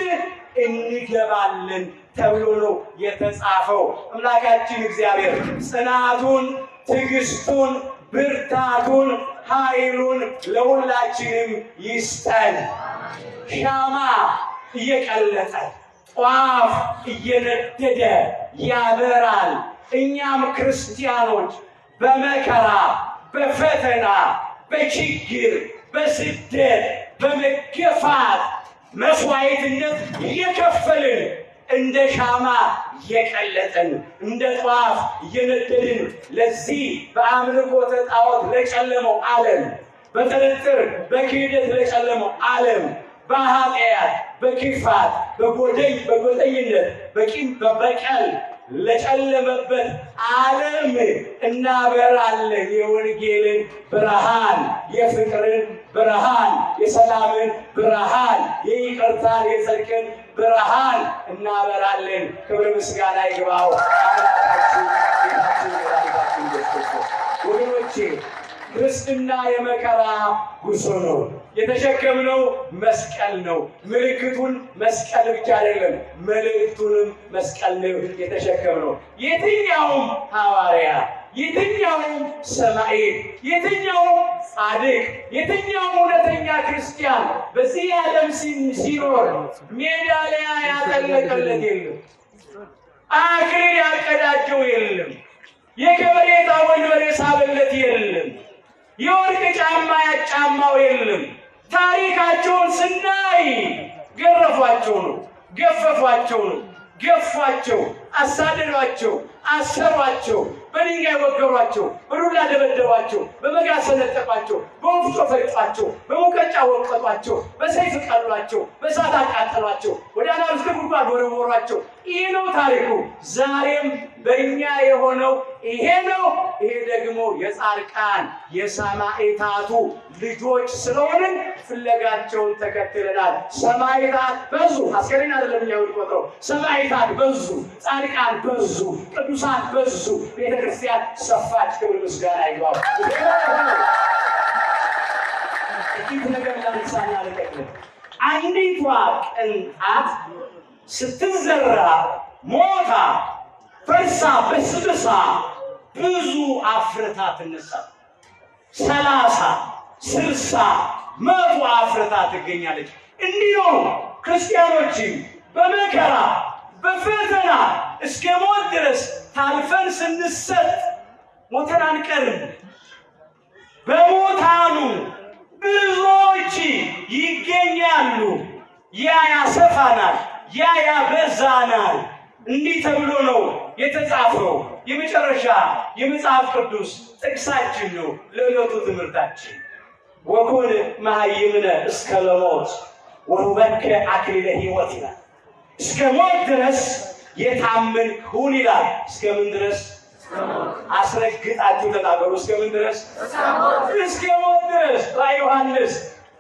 እንገባለን ተብሎ ነው የተጻፈው። አምላካችን እግዚአብሔር ጽናቱን፣ ትዕግስቱን፣ ብርታቱን፣ ኃይሉን ለሁላችንም ይስጠን። ሻማ እየቀለጠ ጧፍ እየነደደ ያበራል። እኛም ክርስቲያኖች በመከራ፣ በፈተና፣ በችግር፣ በስደት፣ በመገፋት መስዋዕትነት እየከፈልን እንደ ሻማ እየቀለጠን እንደ ጧፍ እየነደድን ለዚህ በአምልኮተ ጣዖት ለጨለመው ዓለም፣ በጥርጥር በክህደት ለጨለመው ዓለም፣ በኃጢአት፣ በክፋት፣ በጎጠኝነት፣ በቂም፣ በበቀል ለጨለመበት ዓለም እናበራለን የወንጌልን ብርሃን፣ የፍቅርን ብርሃን፣ የሰላምን ብርሃን፣ የይቅርታን፣ የጽድቅን ብርሃን እናበራለን። ክብር ምስጋና ይግባው አምላካችን ጌታችን መድኃኒታችን ኢየሱስ ክርስቶስ። ወገኖቼ ክርስትና የመከራ ጉዞ ነው። የተሸከምነው መስቀል ነው። ምልክቱን መስቀል ብቻ አይደለም፣ መልእክቱንም መስቀል ነው የተሸከምነው። የትኛውም ሐዋርያ፣ የትኛውም ሰማዕት፣ የትኛውም ጻድቅ፣ የትኛውም እውነተኛ ክርስቲያን በዚህ ዓለም ሲኖር ሜዳሊያ ያጠለቀለት የለም፣ አክሊል ያቀዳጀው የለም፣ የከበሬታ ወንበር የሳበለት የለም፣ የወርቅ ጫማ ያጫማው የለም። ታሪካቸውን ስናይ ገረፏቸው ነው፣ ገፈፏቸው ነው፣ ገፏቸው፣ አሳደዷቸው፣ አሰሯቸው፣ በድንጋይ ወገሯቸው፣ በዱላ ደበደቧቸው፣ በመጋዝ ሰነጠቋቸው፣ በወፍጮ ፈጯቸው፣ በሙቀጫ ወቀጧቸው፣ በሰይፍ ቀሏቸው፣ በእሳት አቃጠሏቸው፣ ወደ አናብስት ጉድጓድ ወረወሯቸው። ይህ ነው ታሪኩ። ዛሬም በእኛ የሆነው ይሄ ነው። ይሄ ደግሞ የጻድቃን የሰማዕታቱ ልጆች ስለሆንን ፍለጋቸውን ተከትለናል። ሰማዕታት በዙ፣ አስከሬን አይደለም እኛ የምንቆጥረው። ሰማዕታት በዙ፣ ጻድቃን በዙ፣ ቅዱሳን በዙ፣ ቤተክርስቲያን ሰፋች። ክብር ምስጋና ይግባው። ጥቂት ነገር ላንሳና ልጠቅልል። አንዲቷ ቅንጣት ስትዘራ ሞታ ፈርሳ በስብሳ ብዙ አፍርታ ትነሳለች። 30፣ 60፣ 100 አፍርታ ትገኛለች። እንዲህ ነው ክርስቲያኖችም በመከራ በፈተና እስከ ሞት ድረስ ታልፈን ስንሰጥ ሞተን አንቀርም። በሞታኑ ብዙዎች ይገኛሉ። ያ ያሰፋናል፣ ያ ያበዛናል። እንዲህ ተብሎ ነው የተጻፈው። የመጨረሻ የመጽሐፍ ቅዱስ ጥቅሳችን ነው ለዕለቱ ትምህርታችን። ወኩን መሃይምነ እስከ ለሞት ወሁበከ አክሊለ ሕይወት ይላል። እስከ ሞት ድረስ የታመንክ ሁን ይላል። እስከ ምን ድረስ? አስረግጣችሁ ተናገሩ። እስከ ምን ድረስ? እስከ ሞት ድረስ። ራዕየ ዮሐንስ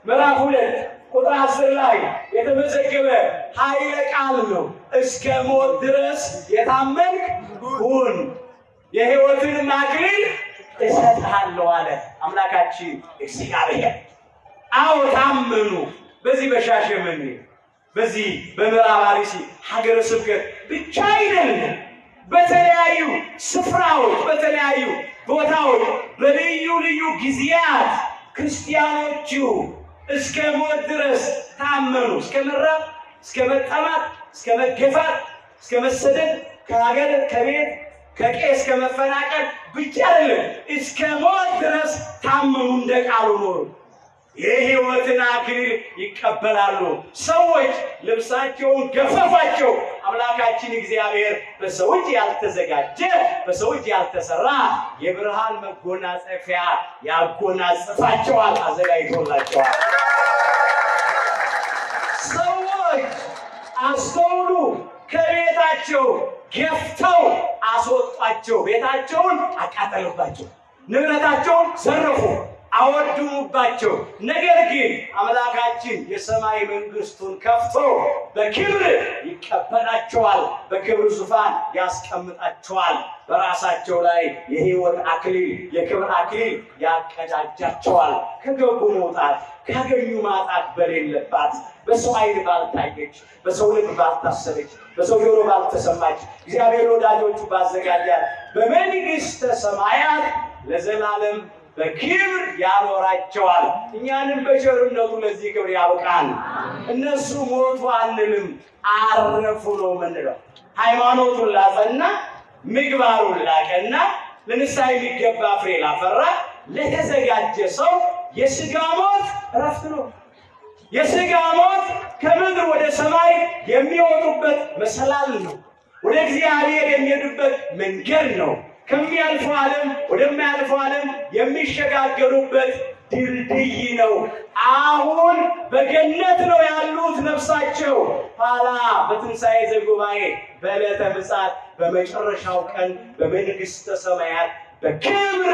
ምዕራፍ 2 ቁጥር 10 ላይ የተመዘገበ ኃይለ ቃል ነው። እስከ ሞት ድረስ የታመንክ ሁን፣ የሕይወትን አክሊል እሰጥሃለሁ አለ አምላካችን እግዚአብሔር። አዎ ታመኑ። በዚህ በሻሸመኔ በዚህ በምዕራብ አርሲ ሀገረ ስብከት ብቻ አይደለም፣ በተለያዩ ስፍራዎች በተለያዩ ቦታዎች በልዩ ልዩ ጊዜያት ክርስቲያኖቹ እስከ ሞት ድረስ ታመኑ። እስከ መራብ፣ እስከ መጠማት፣ እስከ መገፋት፣ እስከ መሰደድ፣ ከሀገር ከቤት ከቄስ እስከ መፈናቀል ብቻ አይደለም፣ እስከ ሞት ድረስ ታመኑ። እንደ ቃሉ ኖሩ። የሕይወትን አክሊል ይቀበላሉ። ሰዎች ልብሳቸውን ገፈፋቸው። አምላካችን እግዚአብሔር በሰው እጅ ያልተዘጋጀ በሰው እጅ ያልተሰራ የብርሃን መጎናጸፊያ ያጎናጽፋቸዋል፣ አዘጋጅቶላቸዋል። ሰዎች አስተውሉ። ከቤታቸው ገፍተው አስወጧቸው፣ ቤታቸውን አቃጠሉባቸው፣ ንብረታቸውን ዘረፉ፣ አወድሙባቸው። ነገር ግን አምላካችን የሰማይ መንግስቱን ከፍቶ በክብር ይቀበላቸዋል፣ በክብር ዙፋን ያስቀምጣቸዋል። በራሳቸው ላይ የሕይወት አክሊል የክብር አክሊል ያቀዳጃቸዋል። ከገቡ መውጣት ካገኙ ማጣት በሌለባት በሰው ዓይን ባልታየች በሰው ልብ ባልታሰበች በሰው ጆሮ ባልተሰማች እግዚአብሔር ወዳጆቹ ባዘጋጃት በመንግሥተ ሰማያት ለዘላለም በክብር ያኖራቸዋል። እኛንም በቸርነቱ ለዚህ ክብር ያብቃን። እነሱ ሞቱ አንልም፣ አረፉ ነው የምንለው። ሃይማኖቱን ላጸና ምግባሩን ላቀና ለንስሐ የሚገባ ፍሬ ላፈራ ለተዘጋጀ ሰው የሥጋ ሞት እረፍት ነው። የሥጋ ሞት ከምድር ወደ ሰማይ የሚወጡበት መሰላል ነው። ወደ እግዚአብሔር የሚሄዱበት መንገድ ነው። ከሚያልፈው ዓለም ወደማያልፈው ዓለም የሚሸጋገሩበት ድልድይ ነው። አሁን በገነት ነው ያሉት ነፍሳቸው። ኋላ በትንሣኤ ዘጉባኤ በዕለተ ምጽአት በመጨረሻው ቀን በመንግሥተ ሰማያት በክብር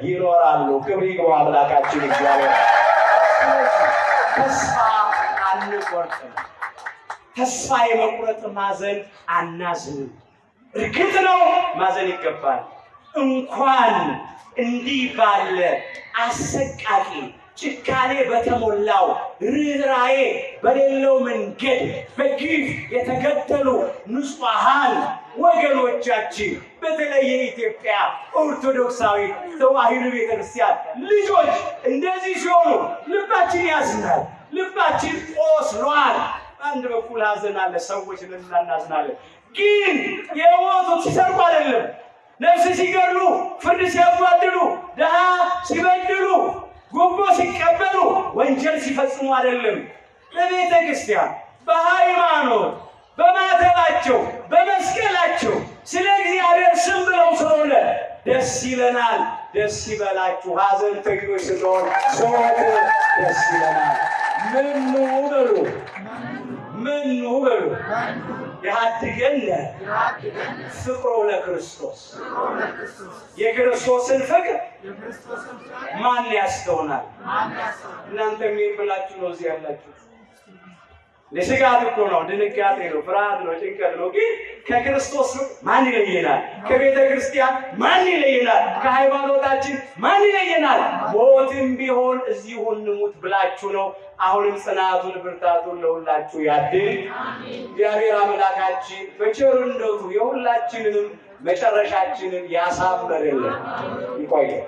ይኖራሉ። ክብር ይግባው አምላካችን እግዚአብሔር። ተስፋ አንቆርጥም። ተስፋ የመቁረጥ ማዘን አናዝንም። እርግጥ ነው ማዘን ይገባል። እንኳን እንዲህ ባለ አሰቃቂ ጭካኔ በተሞላው ርኅራኄ በሌለው መንገድ በግፍ የተገደሉ ንጹሐን ወገኖቻችን በተለይ የኢትዮጵያ ኦርቶዶክሳዊ ተዋሕዶ ቤተክርስቲያን ልጆች እንደዚህ ሲሆኑ ልባችን ያዝናል፣ ልባችን ቆስሏል። አንድ በኩል ሐዘን አለ፣ ሰዎች እናዝናለን። ግን የሞቱት ሲሰርቁ አይደለም፣ ነፍስ ሲገድሉ፣ ፍርድ ሲያጓድሉ፣ ድሃ ሲበድሉ፣ ጉቦ ሲቀበሉ፣ ወንጀል ሲፈጽሙ አይደለም። በቤተ ክርስቲያን በሃይማኖት በማተባቸው በመስቀላቸው ስለ እግዚአብሔር ስም ብለው ስለሆነ ደስ ይለናል። ደስ ይበላችሁ። ሐዘንተኞች ስለሆን ሰዎች ደስ ይለናል። ምኑ በሉ ምኑ በሉ ያድገነ ፍቅሩ ለክርስቶስ። የክርስቶስን ፍቅር ማን ያስተውናል? እናንተ ምን ብላችሁ ነው እዚህ ያላችሁ? ለስጋት እኮ ነው፣ ድንጋጤ ነው፣ ፍርሃት ነው፣ ጭንቀት ነው። ግን ከክርስቶስ ማን ይለየናል? ከቤተ ክርስቲያን ማን ይለየናል? ከሃይማኖታችን ማን ይለየናል? ሞትም ቢሆን እዚሁ እንሙት ብላችሁ ነው። አሁንም ጽናቱን ብርታቱን ለሁላችሁ ያድል። እግዚአብሔር አምላካችን በቸርነቱ የሁላችንንም መጨረሻችንን ያሳምርልን። ይቆየን።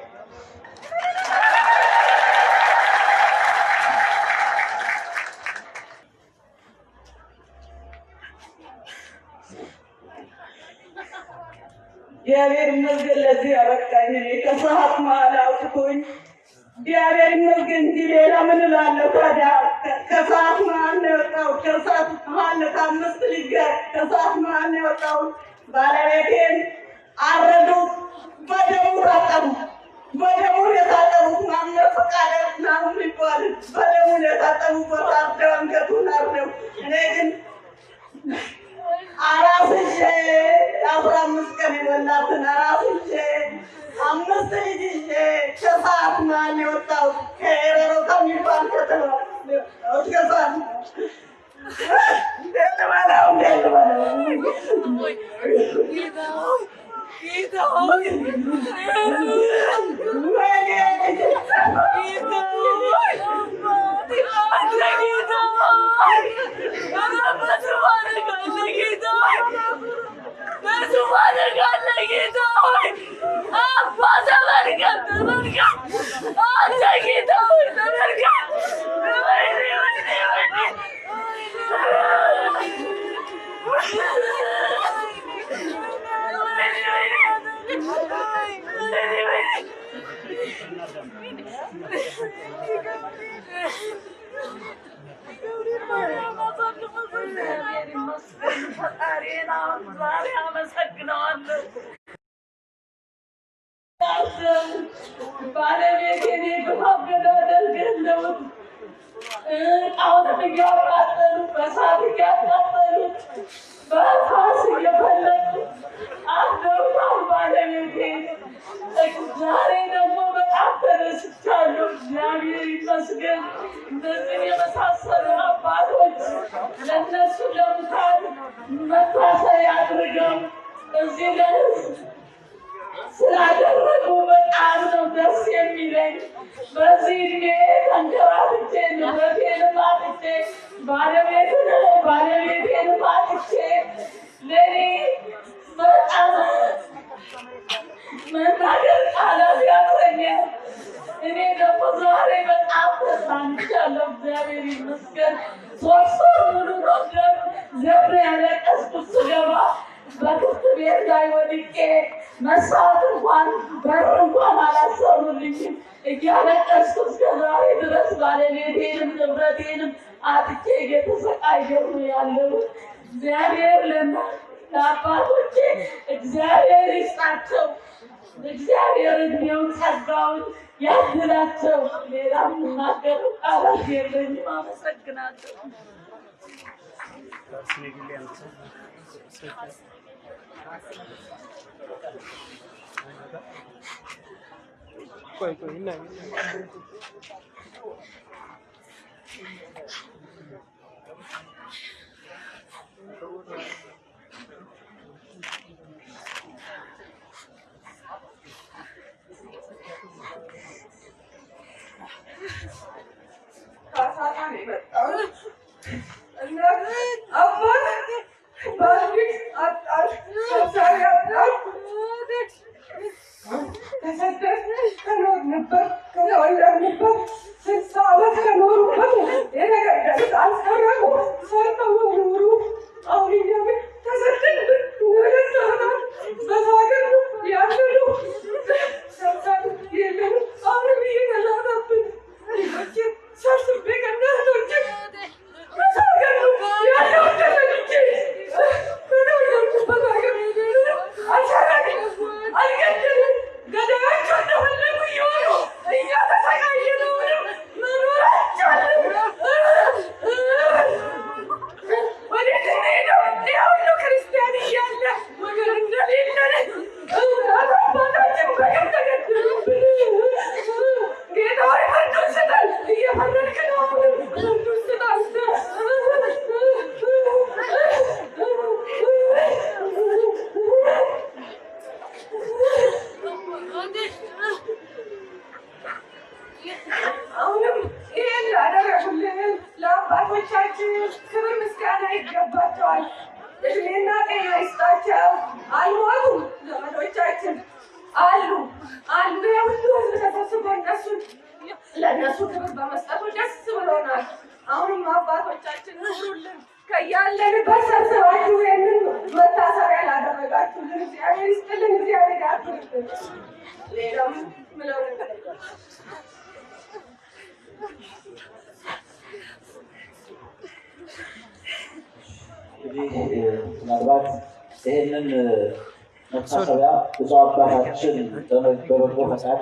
እግዚአብሔር ይመስገን ለዚህ ያበቃኝ። እኔ ከሰዓት መሀል አውጥቶኝ እግዚአብሔር ይመስገን እንጂ ሌላ ምን እላለሁ ታዲያ? ከሰዓት መሀል ነው የወጣሁት። ከሰዓት መሀል ከአምስት ልጅ ጋር ከሰዓት መሀል ነው የወጣሁት። ባለቤቴን አረዱት፣ በደሙ ታጠቡ። በደሙ የታጠቡት ማምነው ፈቃደ ምናምን ይባል በደሙ የታጠቡበት አርደው አንገቱን አርደው እኔ ግን አራስቼ 15 ቀን የበላትን አራስቼ 5 ልጅ ይዤ ከሰዓት መሀል የወጣሁት ከኤረሮ ከሚባል ከተማ ከሰዓት እንዴት በለው ባለቤቴን በማገዳደል ገለውት፣ እቃውን እያቃጠሉ በሳት እያቃጠሉ በፋስ እየፈለጉ አደውታል ባለቤቴን። ዛሬ ደግሞ በጣም ተደስቻለሁ። እግዚአብሔር ይመስገን። እንደዚህ የመሳሰሉ አባቶች ለእነሱ ለሙታን መታሰቢያ አድርገው እዚህ ለሕዝብ ስላደረጉ በጣም ነው ደስ የሚለኝ። በዚህ እድሜ ተንከራትቼ ንብረቴንም አጥቼ ባለቤቴንም አጥቼ ለእኔ በጣም መናገር ቃላት ያጥረኛል። እኔ ደግሞ ዛሬ በጣም ተጽናንቻለሁ። እግዚአብሔር ይመስገን። 3 ወር ሙሉ ነው ዘብሬ ያለቀስኩት ስገባ በክፍት ቤት ላይ ወድቄ መስዋዕት እንኳን በር እንኳን አላሰሩልኝም። እያለቀስኩ እስከ ዛሬ ድረስ ባለቤቴንም ንብረቴንም አጥቼ እየተሰቃየሁ ነው ያለሁት። እግዚአብሔር ለአባቶቼ እግዚአብሔር ይስጣቸው። እግዚአብሔር እድሜውን ጸጋውን ያድላቸው። ሌላ የምናገር ቃላት የለኝም። አመሰግናለሁ። አልሞቱም። ዘመዶቻችን አሉ የሁሉ ህዝብ ተሰብስቦ ለእነሱ ክብር በመስጠቱ ደስ ብሎናል። አሁንም አባቶቻችን ኑሩልን። ከያለንበት ሰብስባችሁ ይህንን መታሰቢያ ላደረጋችሁልን እግዚአብሔር ይስጥልን፣ እግዚአብሔር ያክብርልን። ሌላም ምለው ነገር እንግዲህ ምናልባት ይህንን መታሰቢያ ብዙ አባታችን በበጎ ፈቃድ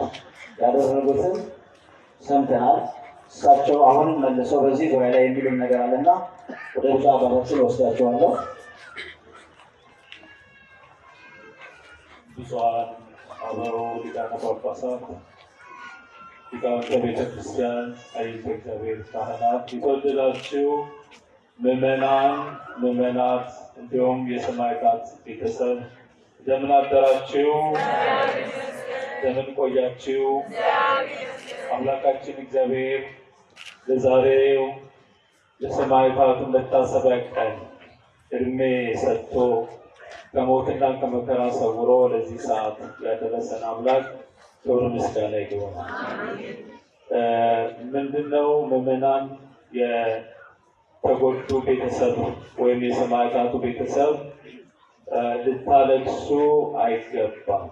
ያደረጉትን ሰምተናል። እሳቸው አሁንም መልሰው በዚህ ጉባኤ ላይ የሚሉን ነገር አለና ወደ ብዙ አባታችን ወስዳቸዋለሁ። ብፁዓን አበው ሊቃነ ጳጳሳት፣ ሊቃውንተ ቤተክርስቲያን፣ አይንተ እግዚአብሔር ካህናት፣ የተወደዳችሁ ምዕመናን፣ ምዕመናት እንዲሁም የሰማዕታት ቤተሰብ እንደምን አደራችሁ? እንደምን ቆያችሁ? አምላካችን እግዚአብሔር ለዛሬው ለሰማዕታቱ መታሰቢያ ቀን እድሜ ሰጥቶ ከሞትና ከመከራ ሰውሮ ለዚህ ሰዓት ያደረሰን አምላክ ክብር ምስጋና ይግባው። ምንድነው ምዕመናን የተጎዱ ቤተሰብ ወይም የሰማዕታቱ ቤተሰብ ልታለቅሱ አይገባም።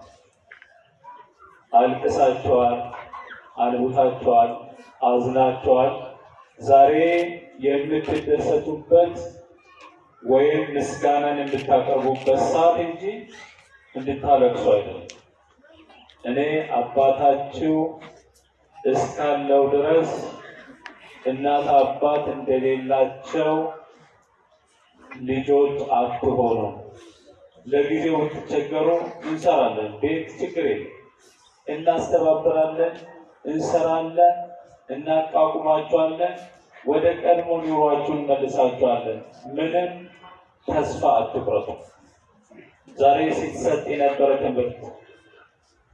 አልቅሳቸዋል፣ አንቡታቸዋል፣ አዝናቸዋል። ዛሬ የምትደሰቱበት ወይም ምስጋናን የምታቀርቡበት ሰዓት እንጂ እንድታለቅሱ አይደለም። እኔ አባታችሁ እስካለው ድረስ እናት አባት እንደሌላቸው ልጆች አትሆኑ። ለጊዜው ብትቸገሩ እንሰራለን፣ ቤት ችግር የለም፣ እናስተባብራለን፣ እንሰራለን፣ እናቋቁማቸዋለን፣ ወደ ቀድሞ ኑሯችሁ እንመልሳቸዋለን። ምንም ተስፋ አትቁረጡ። ዛሬ ሲሰጥ የነበረ ትምህርት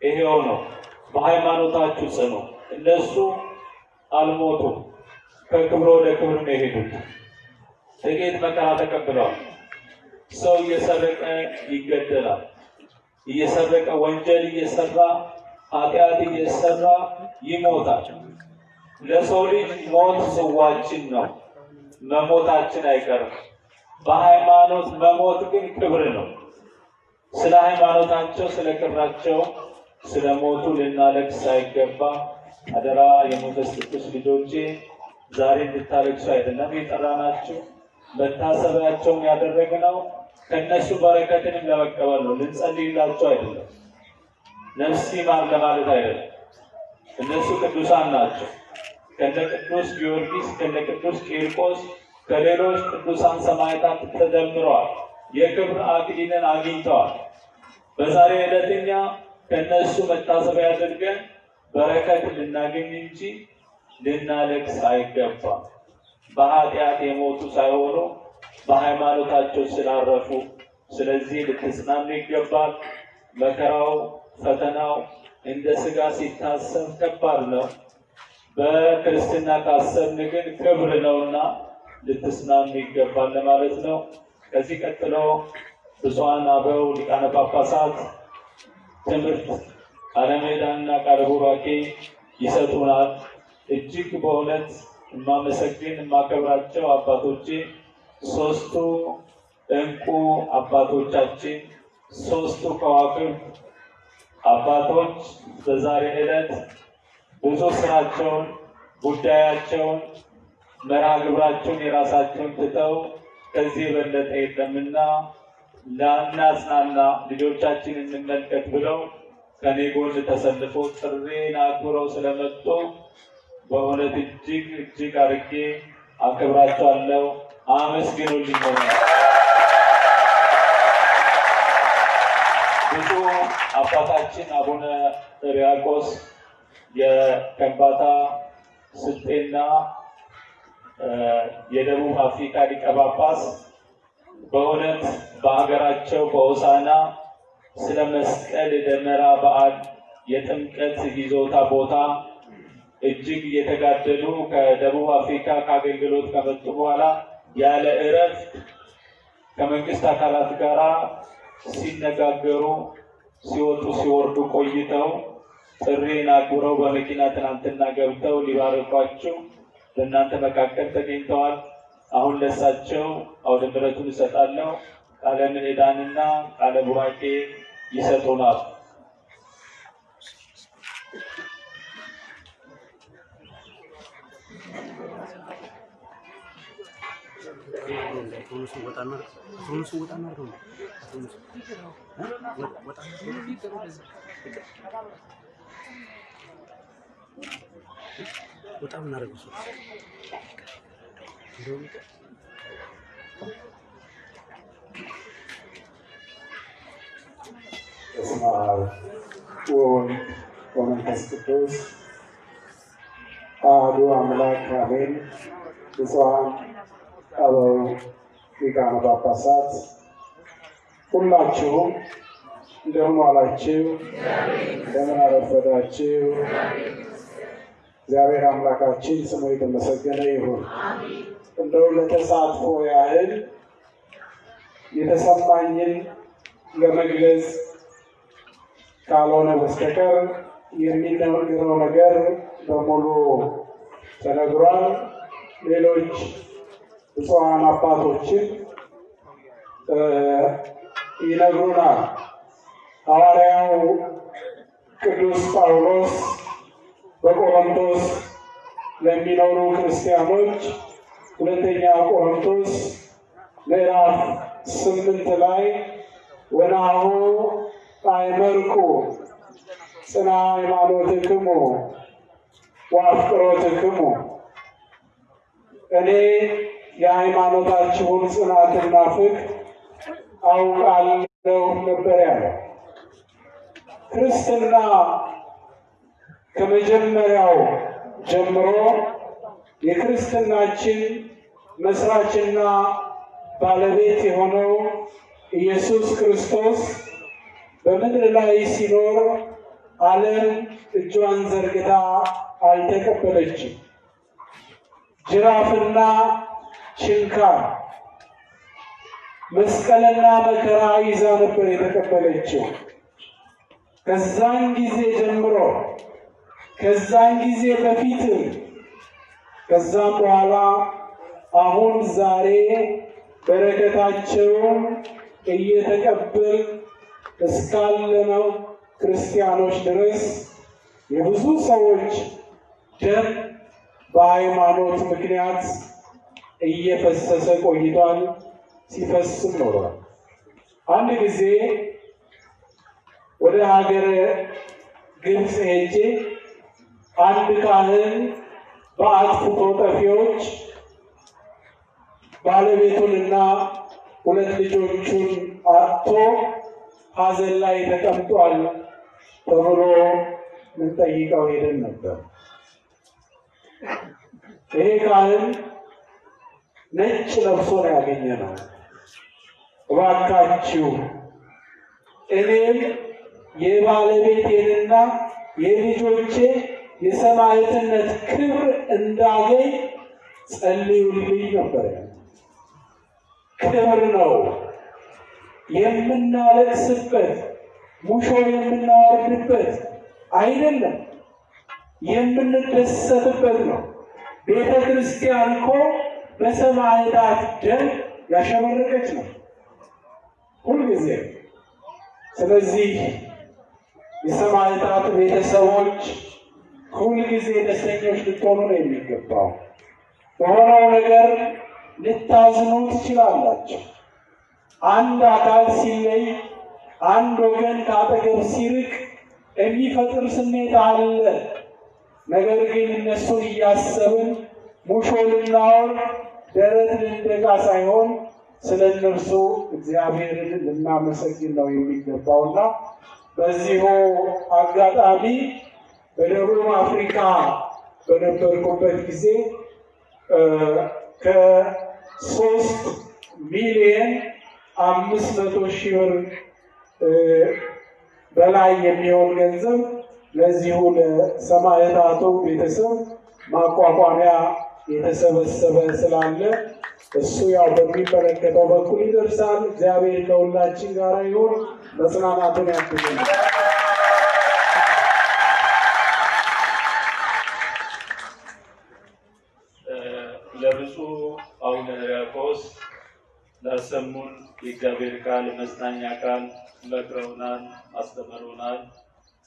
ይሄው ነው። በሃይማኖታችሁ ጽኑ። እነሱ አልሞቱም፣ ከክብር ወደ ክብር ነው የሄዱት። ጥቂት መከራ ተቀብለዋል። ሰው እየሰረቀ ይገደላል። እየሰረቀ ወንጀል እየሰራ ኃጢአት እየሰራ ይሞታል። ለሰው ልጅ ሞት ጽዋችን ነው። መሞታችን አይቀርም። በሃይማኖት መሞት ግን ክብር ነው። ስለ ሃይማኖታቸው ስለ ክብራቸው ስለ ሞቱ ልናለቅስ ሳይገባ አደራ የመንፈስ ቅዱስ ልጆቼ ዛሬ እንድታለቅሱ አይደለም የጠራናችሁ። መታሰቢያቸውን ያደረግነው ከነሱ በረከትንም ለመቀበል ነው። ልንጸልይላቸው አይደለም፣ ነፍስ ይማር ለማለት አይደለም። እነሱ ቅዱሳን ናቸው። ከነ ቅዱስ ጊዮርጊስ ከነ ቅዱስ ቂርቆስ ከሌሎች ቅዱሳን ሰማዕታት ተደምረዋል። የክብር አክሊልን አግኝተዋል። በዛሬ ዕለት እኛ ከነሱ መታሰቢያ አድርገን በረከት ልናገኝ እንጂ ልናለቅስ አይገባም። በኃጢአት የሞቱ ሳይሆኑ በሃይማኖታቸው ስላረፉ፣ ስለዚህ ልትጽናኑ ይገባል። መከራው ፈተናው እንደ ስጋ ሲታሰብ ከባድ ነው። በክርስትና ካሰብን ግን ክብር ነውና ልትጽናኑ ይገባል ለማለት ነው። ከዚህ ቀጥሎ ብፁዓን አበው ሊቃነ ጳጳሳት ትምህርት ቃለ ምዕዳንና ቃለ ቡራኬ ይሰጡናል። እጅግ በእውነት የማመሰግን የማከብራቸው አባቶቼ፣ ሶስቱ እንቁ አባቶቻችን፣ ሶስቱ ከዋክብት አባቶች በዛሬ ዕለት ብዙ ስራቸውን፣ ጉዳያቸውን፣ መርሃ ግብራቸውን የራሳቸውን ትተው ከዚህ የበለጠ የለምና ላናጽናና ልጆቻችን እንመልከት ብለው ከኔ ጎን ተሰልፎ ጥሬን አክብረው ስለመጡ በእውነት እጅግ እጅግ አድርጌ አከብራቸዋለሁ። አመስግኑልኝ። ብፁዕ አባታችን አቡነ ሕርያቆስ የከምባታ ስልጤና የደቡብ አፍሪካ ሊቀ ጳጳስ በእውነት በሀገራቸው በሆሳዕና ስለ መስቀል ደመራ በዓል የጥምቀት ይዞታ ቦታ እጅግ እየተጋደሉ ከደቡብ አፍሪካ ከአገልግሎት ከመጡ በኋላ ያለ እረፍት ከመንግስት አካላት ጋር ሲነጋገሩ ሲወጡ ሲወርዱ ቆይተው ጥሪን አክብረው በመኪና ትናንትና ገብተው ሊባርኳችሁ በእናንተ መካከል ተገኝተዋል። አሁን ለሳቸው አውደ ምሕረቱን እሰጣለሁ። ቃለ ምዕዳንና ቃለ ቡራኬ ይሰጡናል። በስመ አብ ወወልድ ወመንፈስ ቅዱስ አሐዱ አምላክ አሜን። ብፁዓን አበው ሊቃነ ጳጳሳት ሁላችሁም እንደምን ዋላችሁ? እንደምን አረፈዳችሁ? እግዚአብሔር አምላካችን ስሙ የተመሰገነ ይሁን። እንደው ለተሳትፎ ያህል የተሰማኝን ለመግለጽ ካልሆነ በስተቀር የሚነገረው ነገር በሙሉ ተነግሯል። ሌሎች ብፁዓን አባቶችን ይነግሩናል። ሐዋርያው ቅዱስ ጳውሎስ በቆሮንቶስ ለሚኖሩ ክርስቲያኖች ሁለተኛ ቆሮንቶስ ምዕራፍ 8 ላይ ወናሁ አእመርኩ ጽና ሃይማኖትክሙ ወአፍቅሮትክሙ፣ እኔ የሃይማኖታችሁን ጽናትና ፍቅር አውቃለሁ ነበር ያለው። ክርስትና ከመጀመሪያው ጀምሮ የክርስትናችን መስራችና ባለቤት የሆነው ኢየሱስ ክርስቶስ በምድር ላይ ሲኖር ዓለም እጇን ዘርግታ አልተቀበለችም። ጅራፍና ችንካር፣ መስቀልና መከራ ይዛ ነበር የተቀበለችው። ከዛን ጊዜ ጀምሮ ከዛን ጊዜ በፊት ከዛም በኋላ አሁን ዛሬ በረከታቸውን እየተቀበል እስካለነው ክርስቲያኖች ድረስ የብዙ ሰዎች ደም በሃይማኖት ምክንያት እየፈሰሰ ቆይቷል፣ ሲፈስም ኖሯል። አንድ ጊዜ ወደ ሀገረ ግብፅ ሄጄ አንድ ካህን በአጥፍቶ ጠፊዎች ባለቤቱንና ሁለት ልጆቹን አጥቶ ሐዘን ላይ ተቀምጧል ተብሎ ልንጠይቀው ሄደን ነበር። ይሄ ካህን ነጭ ለብሶ ነው ያገኘነው። እባካችሁ እኔም የባለቤቴንና የልጆቼ የሰማዕትነት ክብር እንዳገኝ ጸልዩልኝ ነበር። ክብር ነው የምናለቅስበት፣ ሙሾ የምናወርድበት አይደለም፣ የምንደሰትበት ነው። ቤተ ክርስቲያን እኮ በሰማዕታት ደም ያሸበረቀች ነው ሁልጊዜ። ስለዚህ የሰማዕታት ቤተሰቦች ሁልጊዜ ደስተኞች ልትሆኑ ነው የሚገባው። በሆነው ነገር ልታዝኑ ትችላላችሁ። አንድ አካል ሲለይ፣ አንድ ወገን ከአጠገብ ሲርቅ የሚፈጥር ስሜት አለ። ነገር ግን እነሱን እያሰብን ሙሾ ልናወር፣ ደረት ልንደቃ ሳይሆን ስለ እነርሱ እግዚአብሔርን ልናመሰግን ነው የሚገባውና በዚሁ አጋጣሚ በደቡብ አፍሪካ በነበርኩበት ጊዜ ከ3 ሚሊዮን 500,000 ብር በላይ የሚሆን ገንዘብ ለዚሁ ለሰማዕታቱ ቤተሰብ ማቋቋሚያ የተሰበሰበ ስላለ እሱ ያው በሚመለከተው በኩል ይደርሳል። እግዚአብሔር ከሁላችን ጋር ይሁን። መጽናናቱን ያድርግልን። ለብፁዕ አቡነ ሕርያቆስ ላሰሙን የእግዚአብሔር ቃል መጽናኛ ቃል መክረውናል፣ አስተምረውናል።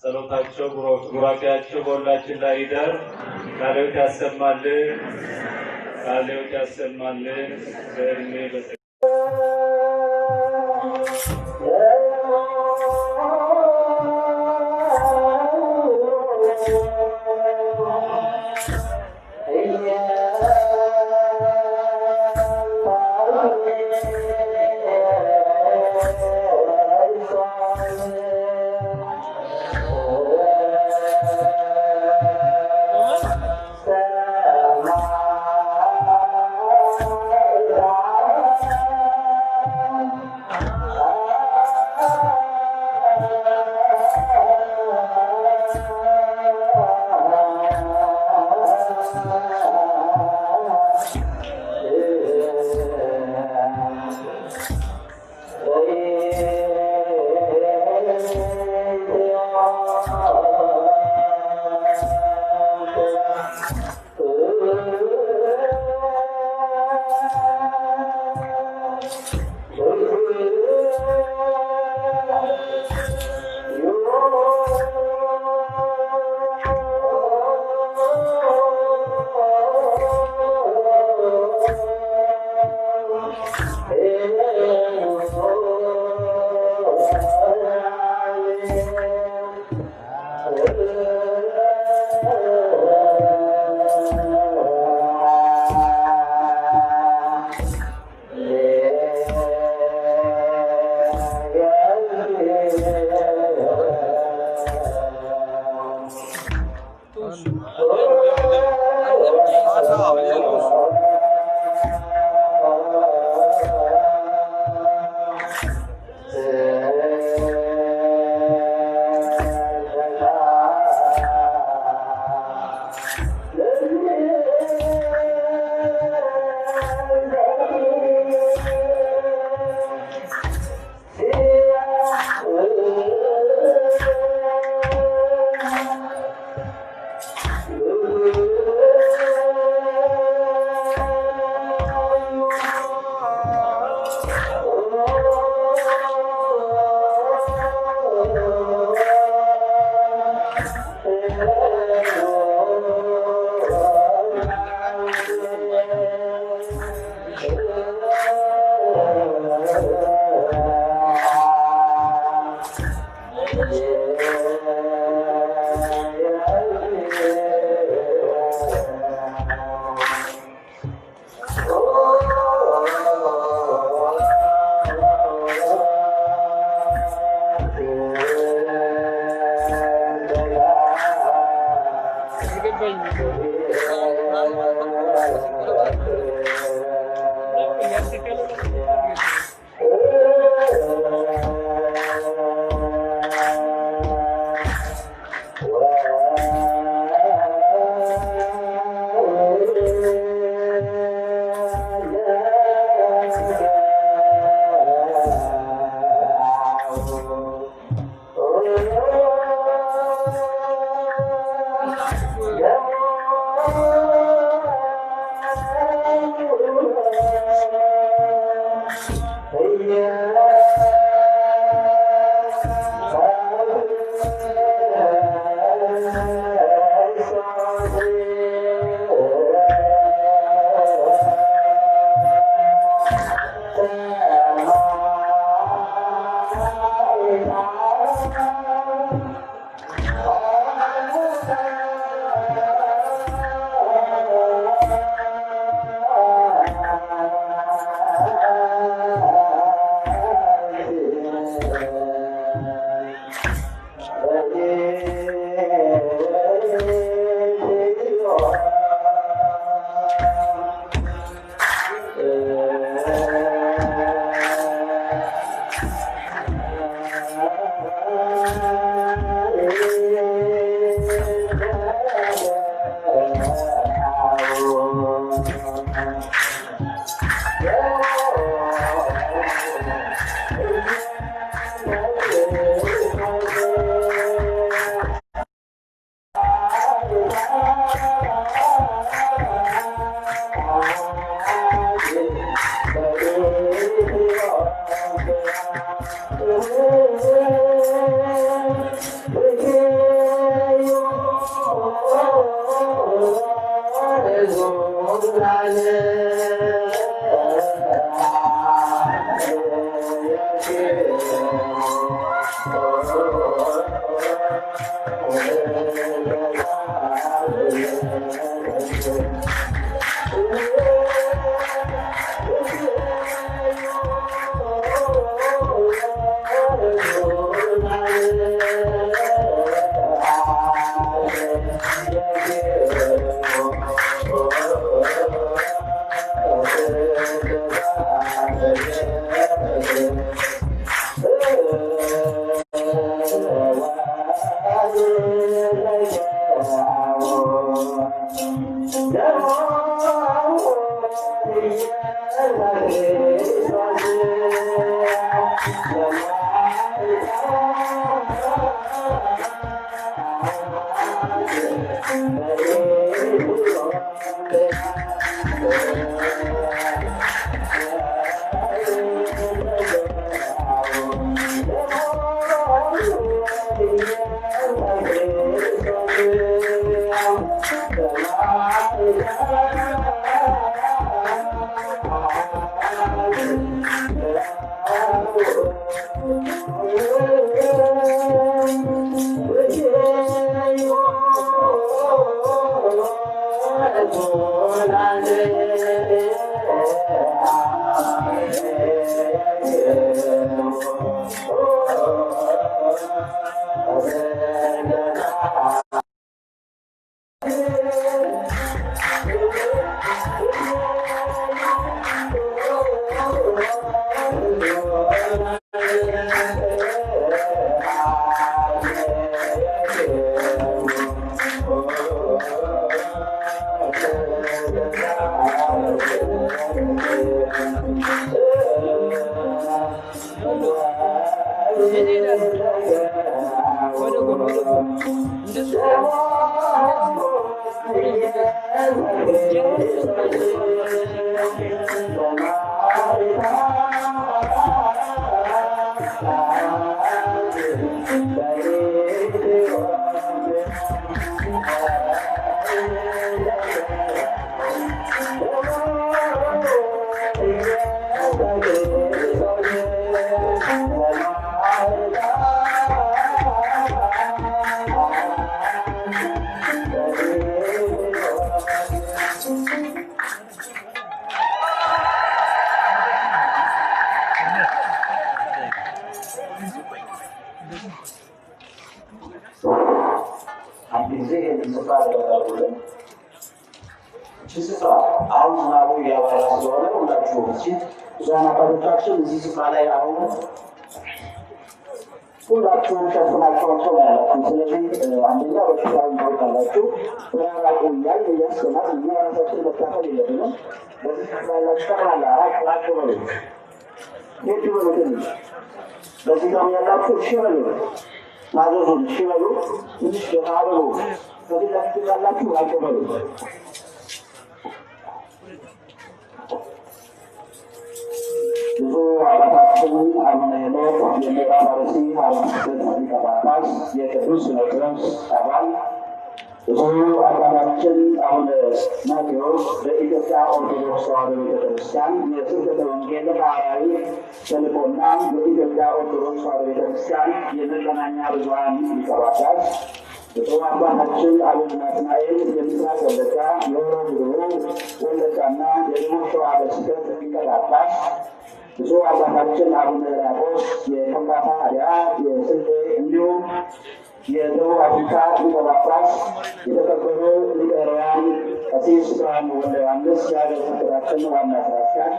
ጸሎታቸው ቡራኬያቸው በሁላችን ላይ ይደር። ቃለ ሕይወት ያሰማልን፣ ቃለ ሕይወት ያሰማልን። በእድሜ ሁላችሁም ሸፍናቸው ያላችሁ። ስለዚህ አንደኛ በሽታውን ታውቃላችሁ። ተራራቁ እያል እያስገናል እኛ ራሳችን መካፈል የለብንም። በዚህ ክፍል ያላችሁ ጠቅላላ ራቅ በሉ፣ ሄድ በሉ። ትንሽ በዚህ ጋም ያላችሁ እሺ በሉ፣ ማዘዙን እሺ በሉ፣ ትንሽ ገፋ በሉ። በዚህ ለፊት ያላችሁ ራቅ በሉ። ብዙ አባታችን አቡነ ሄኖክ የምዕራብ አርሲ ሀገረ ስብከት ሊቀ ጳጳስ የቅዱስ ሲኖዶስ አባል፣ ብዙ አባታችን አቡነ ማቴዎስ በኢትዮጵያ ኦርቶዶክስ ተዋሕዶ ቤተክርስቲያን የስብከተ ወንጌል ሐዋርያዊ ተልእኮና በኢትዮጵያ ኦርቶዶክስ ተዋሕዶ ቤተክርስቲያን የመገናኛ ብዙኃን ሊቀ ጳጳስ፣ ብዙ አባታችን አቡነ ናትናኤል የምስራቅ ወለጋ የኦሮሞ ወለጋና የደቡብ ሸዋ ሀገረ ስብከት ሊቀ ጳጳስ፣ ብዙ አባታችን አቡነ ራቆስ የከምባታ አድያ የስልጤ እንዲሁም የደቡብ አፍሪካ ሊቀ ጳጳስ፣ የተከበሩ ሊቀ ሕሩያን ቀሲስ ብርሃኑ ወልደ ዮሐንስ የሀገረ ስብከታችን ዋና ስራ አስኪያጅ፣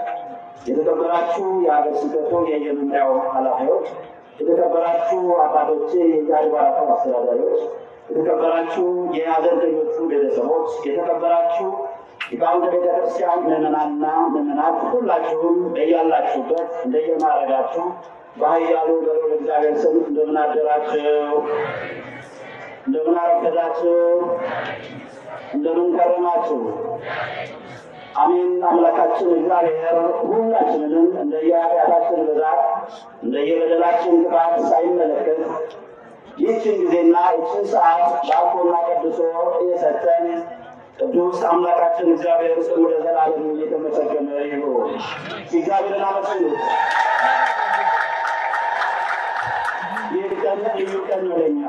የተከበራችሁ የሀገረ ስብከቱ የየመምሪያው ኃላፊዎች፣ የተከበራችሁ አባቶቼ የአድባራቱ አስተዳዳሪዎች፣ የተከበራችሁ የሀዘንተኞቹ ቤተሰቦች፣ የተከበራችሁ ሊቃውንተ ቤተክርስቲያን ምዕመናንና ምዕመናት ሁላችሁም በያላችሁበት እንደየማዕረጋችሁ በኃያሉ በልዑል እግዚአብሔር ስም እንደምን አደራችሁ? እንደምን አረፈዳችሁ? እንደምን ከረማችሁ? አሜን። አምላካችን እግዚአብሔር ሁላችንንም እንደየኃጢአታችን ብዛት እንደየበደላችን ክፋት ሳይመለከት ይህችን ጊዜና ይህችን ሰዓት ባርኮና ቀድሶ የሰጠን ቅዱስ አምላካችን እግዚአብሔር ስሙ ለዘላለም እየተመሰገነ ይሁን። እግዚአብሔርን አመስግኑት። ይህ ቀን ልዩ ቀን ነው ለእኛ።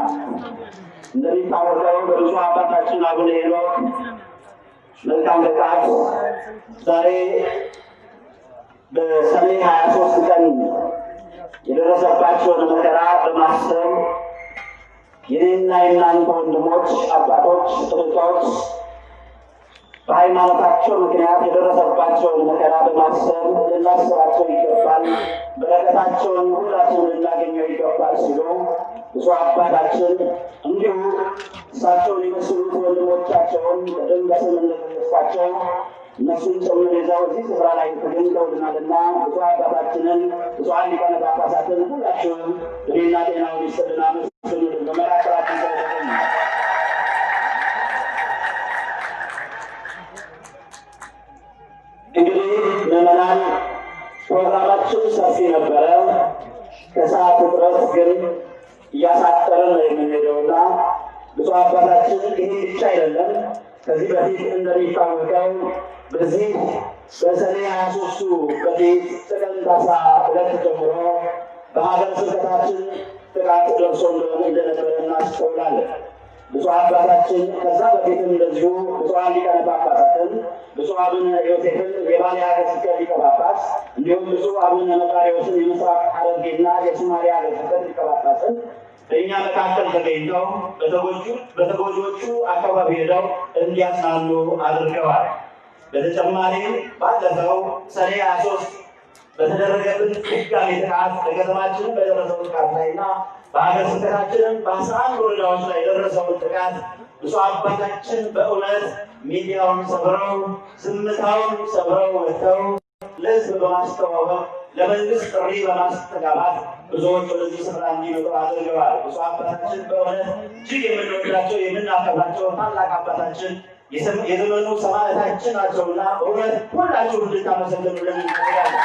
እንደሚታወቀው በብፁዕ አባታችን አቡነ ሄኖክ መልካም ፈቃድ ዛሬ በሰኔ 23 ቀን የደረሰባቸውን መከራ በማሰብ የኔና የእናንተ ወንድሞች፣ አባቶች፣ እህቶች በሃይማኖታቸው ምክንያት የደረሰባቸውን መከራ በማሰብ ልናስባቸው ይገባል፣ በረከታቸውን ሁላችን ልናገኘው ይገባል ሲሉ ብፁዕ አባታችን እንዲሁ እሳቸውን የመሰሉት ወንድሞቻቸውን በደም በስም እንደገለጽኳቸው እነሱን ጭምር ይዘው እዚህ ስፍራ ላይ ተገኝተውልናልና ብፁዕ አባታችንን ብፁዓን ሊቃነ ጳጳሳትን ሁላችሁም እድሜና ጤናውን ይስጥልና መስሉልን በመካከላችን ተገኙ። እንግዲህ ምዕመናን ፕሮግራማችን ሰፊ ነበረ። ከሰዓት እጥረት ግን እያሳጠርን ነው የምንሄደውና ብፁዕ አባታችን ይህ ብቻ አይደለም። ከዚህ በፊት እንደሚታወቀው በዚህ በሰኔ 23ቱ በፊት ጥቅምት 12 ጀምሮ በሀገረ ስብከታችን ጥቃት ደርሶ እንደነበረ እናስተውላለን። ብፁዕ አባታችን ከዛ በፊትም እንደዚሁ ብፁዓን ሊቃነ ጳጳሳትን ብፁዕ አቡነ ዮሴፍን የባሌ ሀገረ ስብከት ሊቀ ጳጳስ እንዲሁም ብፁዕ አቡነ መቃርዮስን የምስራቅ ሐረርጌና የሶማሌ ሀገረ ስብከት ሊቀ ጳጳስን በእኛ መካከል ተገኝተው በተጎጂዎቹ አካባቢ ሄደው እንዲያጽናኑ አድርገዋል። በተጨማሪም ባለፈው ሰኔ 23 በተደረገብን ድጋሚ ጥቃት በከተማችን በደረሰው ጥቃት ላይና በሀገረ ስብከታችንም በ11 ወረዳዎች ላይ የደረሰውን ጥቃት ብፁዕ አባታችን በእውነት ሚዲያውን ሰብረው ዝምታውን ሰብረው ወጥተው ለሕዝብ በማስተዋወቅ ለመንግስት ጥሪ በማስተጋባት ብዙዎች ወደዚህ ስፍራ እንዲመጡ አድርገዋል። ብፁዕ አባታችን በእውነት እጅግ የምንወዳቸው የምናከብራቸው ታላቅ አባታችን የዘመኑ ሰማዕታችን ናቸውና በእውነት ሁላችሁ እንድታመሰግኑልን እንፈልጋለን።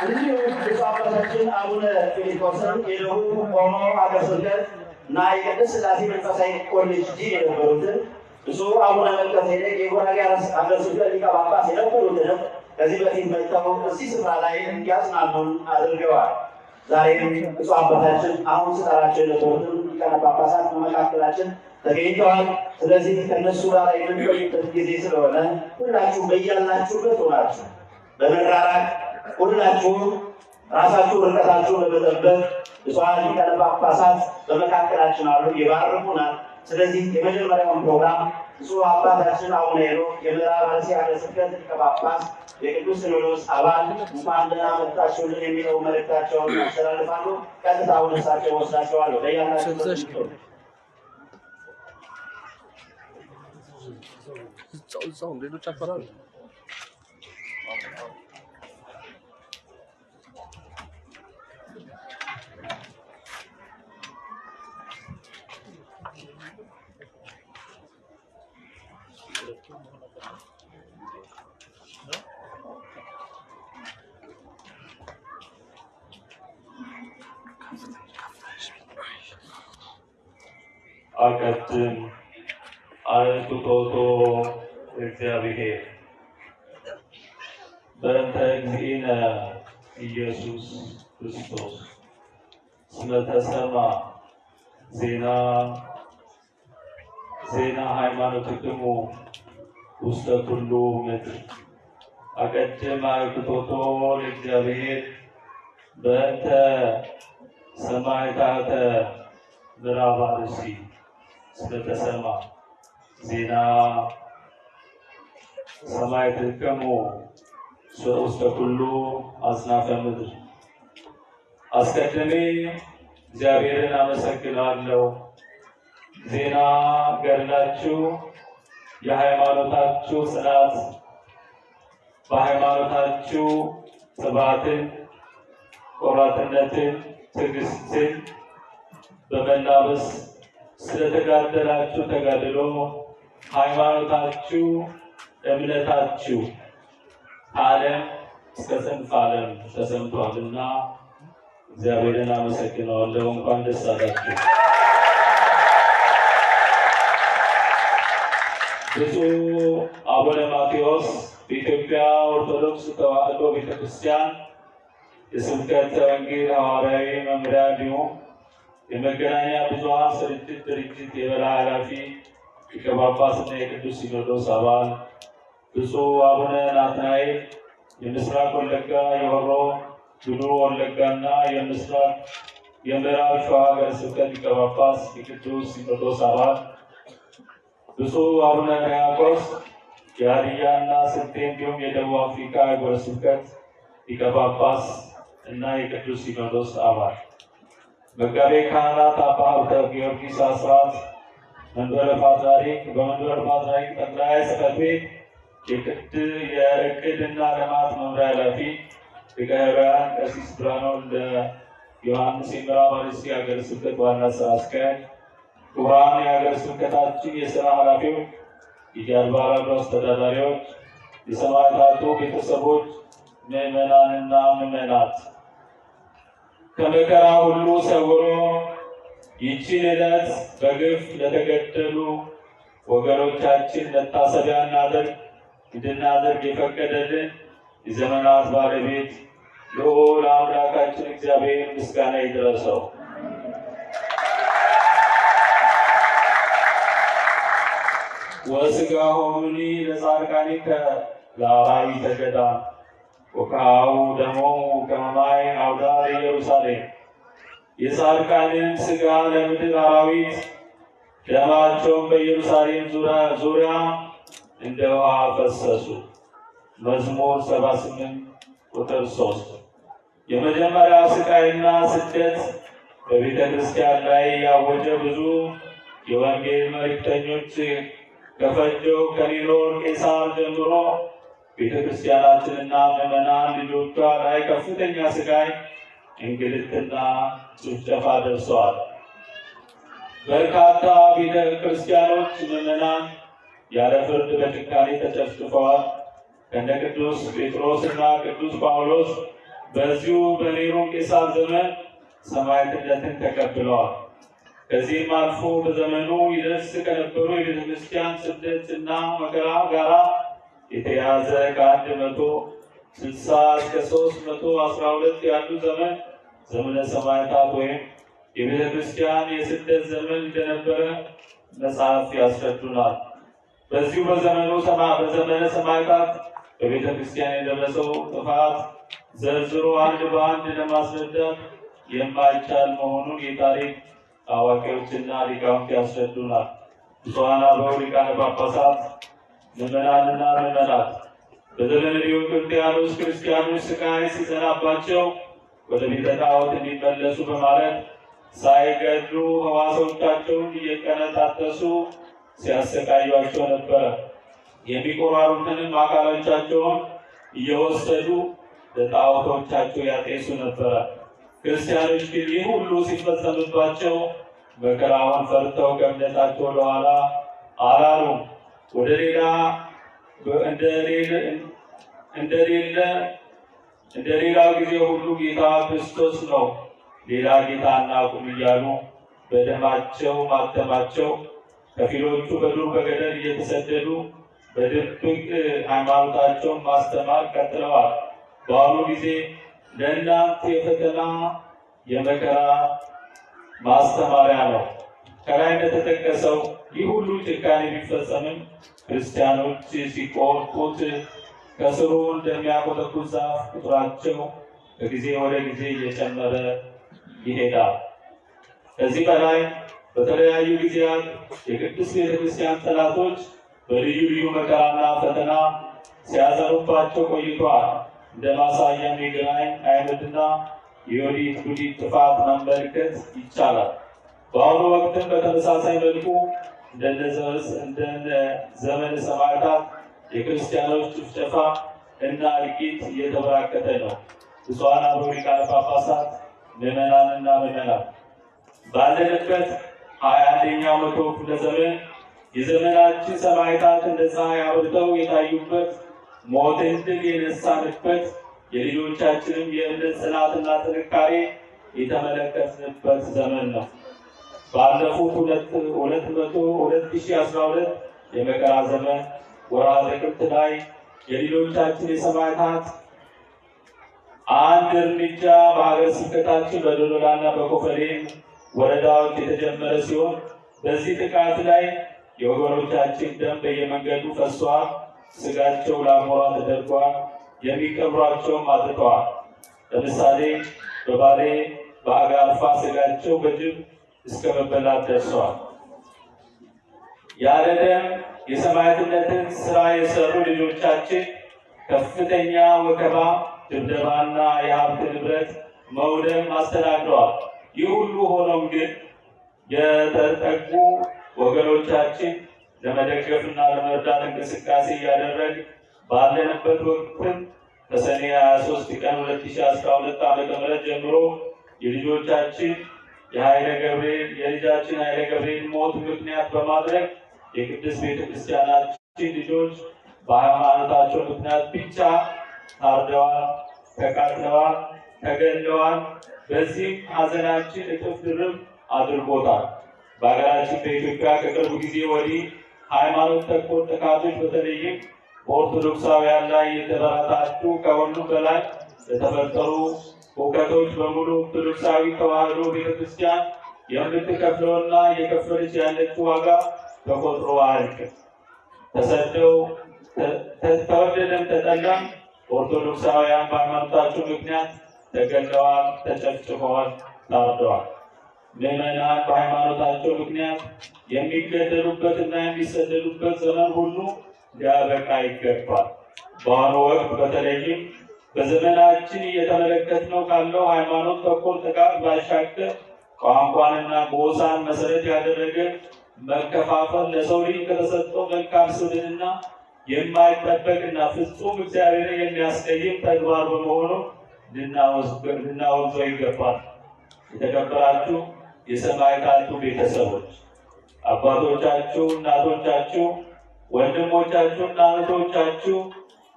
እንዲሁም ብፁዕ አባታችን አቡነ ፊልጶስን የደቡብ ኦሞ ሀገረ ስብከት እና የቅድስት ሥላሴ መንፈሳዊ ኮሌጅ ዲን የነበሩትን ብፁዕ አቡነ መልከጼዴቅ የጉራጌ ሀገረ ስብከት ሊቀ ጳጳስ የነበሩትንም ከዚህ በፊት መጥተው እዚህ ስፍራ ላይ እንዲያጽናኑን አድርገዋል። ዛሬም ብፁዕ አባታችን አሁን ስጠራቸው የነበሩትን ሊቃነ ጳጳሳት በመካከላችን ተገኝተዋል። ስለዚህ ከእነሱ ጋር የምንቆይበት ጊዜ ስለሆነ ሁላችሁም በያላችሁበት ሆናችሁ በመራራቅ ሁላችሁም ራሳችሁ ርቀታችሁ በመጠበቅ ብፁዓን ሊቃነ ጳጳሳት በመካከላችን አሉ፣ ይባርኩናል። ስለዚህ የመጀመሪያውን ፕሮግራም ብፁዕ አባታችን አቡነ ሄኖክ የምዕራብ አርሲ ሀገረ ስብከት ሊቀ ጳጳስ የቅዱስ ሲኖዶስ አባል እንኳን ደህና መጣችሁልን የሚለው መልእክታቸውን ያስተላልፋሉ። ቀጥታ ወደ እሳቸው ወስዳቸዋለሁ። በያላችሁበት ሌሎች አፈራሉ አቀድም አርትቶቶ እግዚአብሔር በእንተ እግዚእነ ኢየሱስ ክርስቶስ እስመ ተሰማ ዜና ሃይማኖትክሙ ውስተ ኩሉ ምድር። አቀድም አርትቶቶ ለእግዚአብሔር በእንተ ሰማዕታተ ምዕራብ አርሲ ስለተሰማ ዜና ሰማዕትክሙ ውስተ ኩሉ አጽናፈ ምድር። አስቀድሜ እግዚአብሔርን አመሰግናለሁ። ዜና ገድላችሁ የሃይማኖታችሁ ጽናት በሃይማኖታችሁ ጽባትን፣ ቆራጥነትን፣ ትዕግስትን በመላበስ ስለተጋደላችሁ ተጋድሎ ሃይማኖታችሁ እምነታችሁ ዓለም እስከ ጽንፈ ዓለም ተሰምቷልና እግዚአብሔርን አመሰግነዋለሁ። እንኳን ደስ አላችሁ። ብፁዕ አቡነ ማቴዎስ በኢትዮጵያ ኦርቶዶክስ ተዋሕዶ ቤተክርስቲያን የስብከተ ወንጌል ሐዋርያዊ መምሪያ እንዲሁም የመገናኛ ብዙኃን ስርጭት ድርጅት የበላይ ኃላፊ ሊቀ ጳጳስና የቅዱስ ሲኖዶስ አባል ብፁዕ አቡነ ናትናኤል የምስራቅ ወለጋ የሆሮ ጉዱሩ ወለጋና የምዕራብ ሸዋ ሀገረ ስብከት ሊቀ ጳጳስ የቅዱስ ሲኖዶስ አባል ብፁዕ አቡነ ሕርያቆስ የሀዲያና ስልጤ እንዲሁም የደቡብ አፍሪካ ሀገረ ስብከት ሊቀ ጳጳስ እና የቅዱስ ሲኖዶስ አባል መጋቤ ካህናት አባ ሀብተ ጊዮርጊስ አስራት መንበረ ፓትርያርክ በመንበረ ፓትርያርክ ጠቅላይ ጽሕፈት ቤት የዕቅድና ልማት መምሪያ ኃላፊ ሊቀ ኅሩያን ቀሲስ ብርሃኑ ዮሐንስ የምዕራብ አርሲ ሀገረ ስብከት ዋና ስራ አስኪያጅ፣ ክቡራን የሀገረ ስብከታችን የሥራ ኃላፊዎች፣ የአድባራቱ አስተዳዳሪዎች፣ የሰማዕታቱ ቤተሰቦች፣ ምዕመናንና ምዕመናት ከመከራ ሁሉ ሰውሮ ይህችን ዕለት በግፍ ለተገደሉ ወገኖቻችን መታሰቢያ እንድናደርግ የፈቀደልን የዘመናት ባለቤት ልዑል አምላካችን እግዚአብሔር ምስጋና ይድረሰው። ወሥጋሆሙኒ ለጻድቃኒከ ለአራዊተ ገዳም ወከአሁ ደሞሙ ከመ ማይ አውዳ ኢየሩሳሌም። የጻድቃንን ሥጋ ለምድር አራዊት ደማቸውን በኢየሩሳሌም ዙሪያ እንደ ውሃ ፈሰሱ። መዝሙር 78 ቁጥር 3። የመጀመሪያው ስቃይና ስደት በቤተ ክርስቲያን ላይ ያወጀ ብዙ የወንጌል መልእክተኞች ከፈጀው ከኔሮን ቄሳር ጀምሮ ቤተ ክርስቲያናችንና ምዕመናን ልጆቿ ላይ ከፍተኛ ስቃይ፣ እንግልትና ጭፍጨፋ ደርሰዋል። በርካታ ቤተ ክርስቲያኖች ምዕመናን ያለ ፍርድ በጭካኔ ተጨፍጭፈዋል። ከነ ቅዱስ ጴጥሮስና ቅዱስ ጳውሎስ በዚሁ በኔሮን ቄሳር ዘመን ሰማዕትነትን ተቀብለዋል። ከዚህም አልፎ በዘመኑ ይደርስ ከነበሩ የቤተ ክርስቲያን ስደትና መከራ ጋራ የተያዘ ከ160 እስከ 312 ያሉ ዘመነ ሰማዕታት ወይም የቤተ ክርስቲያን የስደት ዘመን እንደነበረ መጽሐፍ ያስረዱናል። በዚሁ በዘመነ ሰማዕታት በቤተ ክርስቲያን የደረሰው ጥፋት ዘርዝሮ አንድ በአንድ ለማስረዳት የማይቻል መሆኑን የታሪክ አዋቂዎችና ሊቃውንት ያስረዱናል። ብፁዓን አበው ሊቃነ ጳጳሳት፣ ምዕመናንና ምዕመናት በዘመነ ዲዮቅልጥያኖስ ክርስቲያኖች ስቃይ ሲጸናባቸው ወደ ቤተ ጣዖት እንዲመለሱ በማለት ሳይገድሉ ሕዋሶቻቸውን እየቀነጣጠሱ ሲያሰቃዩአቸው ነበረ። የሚቆራሩትንም አካሎቻቸውን እየወሰዱ ለጣዖቶቻቸው ያጤሱ ነበረ። ክርስቲያኖች ግን ይህ ሁሉ ሲፈጸምባቸው መከራውን ፈርተው ከእምነታቸው ወደኋላ አላሉም። ወደ ሌላ እንደ ሌላው ጊዜ ሁሉ ጌታ ክርስቶስ ነው፣ ሌላ ጌታ አናውቅም እያሉ በደማቸው ማተማቸው። ከፊሎቹ በዱር በገደል እየተሰደዱ በድብቅ ሃይማኖታቸውን ማስተማር ቀጥለዋል። በአሁኑ ጊዜ ለእናንተ የፈተና የመከራ ማስተማሪያ ነው። ከላይ እንደተጠቀሰው ይህ ሁሉ ጭካኔ ቢፈጸምም ክርስቲያኖች ሲቆርጡት ከስሩ እንደሚያቆጠቁት ዛፍ ቁጥራቸው ከጊዜ ወደ ጊዜ እየጨመረ ይሄዳል። ከዚህ በላይ በተለያዩ ጊዜያት የቅድስት ቤተክርስቲያን ጠላቶች በልዩ ልዩ መከራና ፈተና ሲያዘኑባቸው ቆይተዋል። እንደ ማሳያም የግራኝ አይነትና የዮዲት ጉዲት ጥፋት መመልከት ይቻላል። በአሁኑ ወቅትም በተመሳሳይ መልኩ እንደነ ዘመነ ሰማዕታት የክርስቲያኖች ጭፍጨፋ እና እልቂት እየተበራከተ ነው። ብፁዓን አበው ሊቃነ ጳጳሳት፣ ምዕመናንና ምዕመናት ባለንበት 21ኛው መቶ ክፍለ ዘመን የዘመናችን ሰማዕታት እንደ ፀሐይ አብርተው የታዩበት፣ ሞትን ድል የነሳንበት፣ የልጆቻችንም የእምነት ጽናትና ጥንካሬ የተመለከትንበት ዘመን ነው። ባለፉት 2012 የመከራ ዘመን ወርሃ ጥቅምት ላይ የልጆቻችን የሰማዕታት አንድ እርምጃ በሀገረ ስብከታችን በዶዶላና በኮፈሌ ወረዳዎች የተጀመረ ሲሆን በዚህ ጥቃት ላይ የወገኖቻችን ደም በየመንገዱ ፈሷል። ስጋቸው ለአሞራ ተደርጓል። የሚቀብሯቸውም አጥተዋል። ለምሳሌ በባሌ በአጋርፋ ስጋቸው በጅብ እስከ መበላት ደርሰዋል። ያለ ደም የሰማዕትነትን ስራ የሰሩ ልጆቻችን ከፍተኛ ወከባ፣ ድብደባና የሀብት ንብረት መውደም አስተናግደዋል። ይህ ሁሉ ሆኖም ግን የተጠቁ ወገኖቻችን ለመደገፍና ለመርዳት እንቅስቃሴ እያደረግ ባለንበት ወቅትም ከሰኔ 23 ቀን 2012 ዓ.ም ጀምሮ የልጃችን ኃይለ ገብርኤል ሞት ምክንያት በማድረግ የቅድስት ቤተክርስቲያናችን ልጆች በሃይማኖታቸው ምክንያት ብቻ ታርደዋል፣ ተቃጥለዋል፣ ተገድለዋል። በዚህም ሀዘናችን እጥፍ ድርብ አድርጎታል። በሀገራችን በኢትዮጵያ ከቅርብ ጊዜ ወዲህ ሃይማኖት ተኮር ጥቃቶች በተለይም በኦርቶዶክሳውያን ላይ የተበረታቱ ከሁሉም በላይ ለተፈጠሩ ሁከቶች በሙሉ ኦርቶዶክሳዊ ተዋሕዶ ቤተክርስቲያን የምትከፍለውና እየከፈለች ያለችው ዋጋ ተቆጥሮ አያልቅም። ተሰደው ተወደደም ተጠላም ኦርቶዶክሳውያን በሃይማኖታቸው ምክንያት ተገድለዋል፣ ተጨፍጭፈዋል፣ ታርደዋል። ምዕመናን በሃይማኖታቸው ምክንያት የሚገደሉበትና የሚሰደዱበት ዘመን ሁሉ ሊያበቃ ይገባል። በአሁኑ ወቅት በተለይም በዘመናችን እየተመለከትነው ካለው ሃይማኖት ተኮር ጥቃት ባሻገር ቋንቋንና ጎሳን መሰረት ያደረገ መከፋፈል ለሰው ልጅ ከተሰጠው መልካም ስብዕና የማይጠበቅና ፍጹም እግዚአብሔርን የሚያስቀይም ተግባር በመሆኑ ልናወግዘው ይገባል። የተከበራችሁ የሰማዕታቱ ቤተሰቦች፣ አባቶቻችሁ፣ እናቶቻችሁ፣ ወንድሞቻችሁና እህቶቻችሁ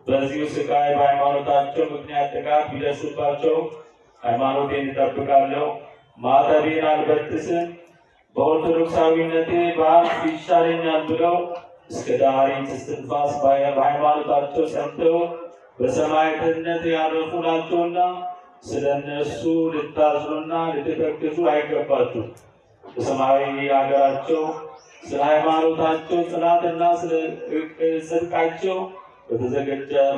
በዚሁ ስቃይ በሃይማኖታቸው ምክንያት ጥቃት ቢደርስባቸው ሃይማኖቴን እጠብቃለሁ፣ ማተቤን አልበጥስም፣ በኦርቶዶክሳዊነቴ በአፍ ይሻለኛል ብለው እስከ ዳሪት እስትንፋስ በሃይማኖታቸው ጸንተው በሰማዕትነት ያረፉ ናቸውና ስለ እነሱ ልታዝኑና ልትተክዙ አይገባችሁም። በሰማያዊ ሀገራቸው ስለ ሃይማኖታቸው ጽናትና ስለ ጽድቃቸው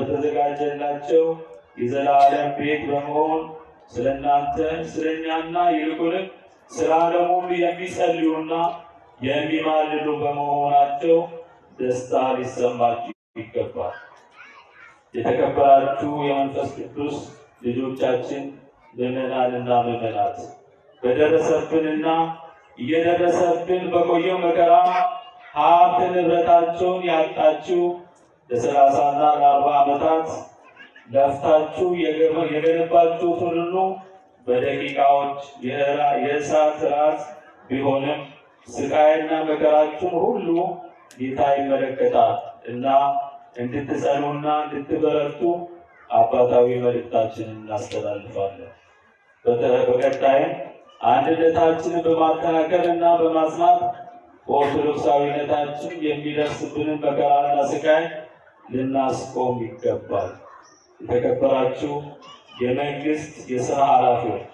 በተዘጋጀላቸው የዘላለም ቤት በመሆን ስለ እናንተ ስለ እኛና ይልቁንም ስለ ዓለም ሁሉ የሚጸልዩና የሚማልዱ በመሆናቸው ደስታ ሊሰማችሁ ይገባል። የተከበራችሁ የመንፈስ ቅዱስ ልጆቻችን ምዕመናንና ምዕመናት፣ በደረሰብንና እየደረሰብን በቆየው መከራ ሀብት ንብረታቸውን ያጣችሁ ለ30ና ለ40 ዓመታት ለፍታችሁ የገነባችሁትን ሁሉ በደቂቃዎች የእሳት ራት ቢሆንም ስቃይና መከራችሁን ሁሉ ጌታ ይመለከታል እና እንድትጸኑና እንድትበረቱ አባታዊ መልእክታችንን እናስተላልፋለን። በቀጣይም አንድነታችንን በማጠናከር እና በማጽናት በኦርቶዶክሳዊነታችን የሚደርስብንን መከራና ስቃይ ልናስቆም ይገባል። የተከበራችሁ የመንግስት የሥራ ኃላፊዎች፣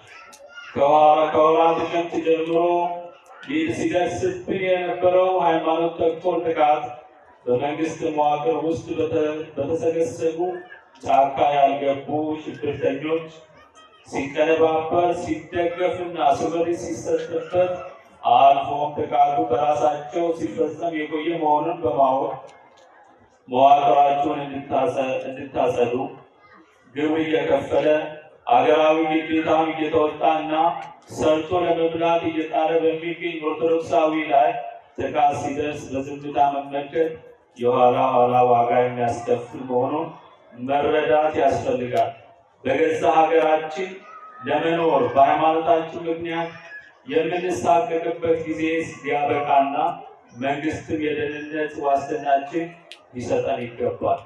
ከወራት ጥቅምት ጀምሮ ሲደርስብን የነበረው ሃይማኖት ተኮር ጥቃት በመንግስት መዋቅር ውስጥ በተሰገሰጉ ጫካ ያልገቡ ሽብርተኞች ሲቀነባበር ሲደገፍና ስምሪት ሲሰጥበት አልፎም ጥቃቱ በራሳቸው ሲፈጸም የቆየ መሆኑን በማወቅ መዋቅራቸውን እንድታጸዱ ግብር እየከፈለ አገራዊ ግዴታውን እየተወጣና ሰርቶ ለመብላት እየጣረ በሚገኝ ኦርቶዶክሳዊ ላይ ጥቃት ሲደርስ በዝምታ መመልከት የኋላ ዋጋ የሚያስከፍል መሆኑን መረዳት ያስፈልጋል። በገዛ ሀገራችን ለመኖር በሃይማኖታችን ምክንያት የምንሳቀቅበት ጊዜ ሊያበቃና መንግስትም የደህንነት ዋስትናችን ሊሰጠን ይገባል።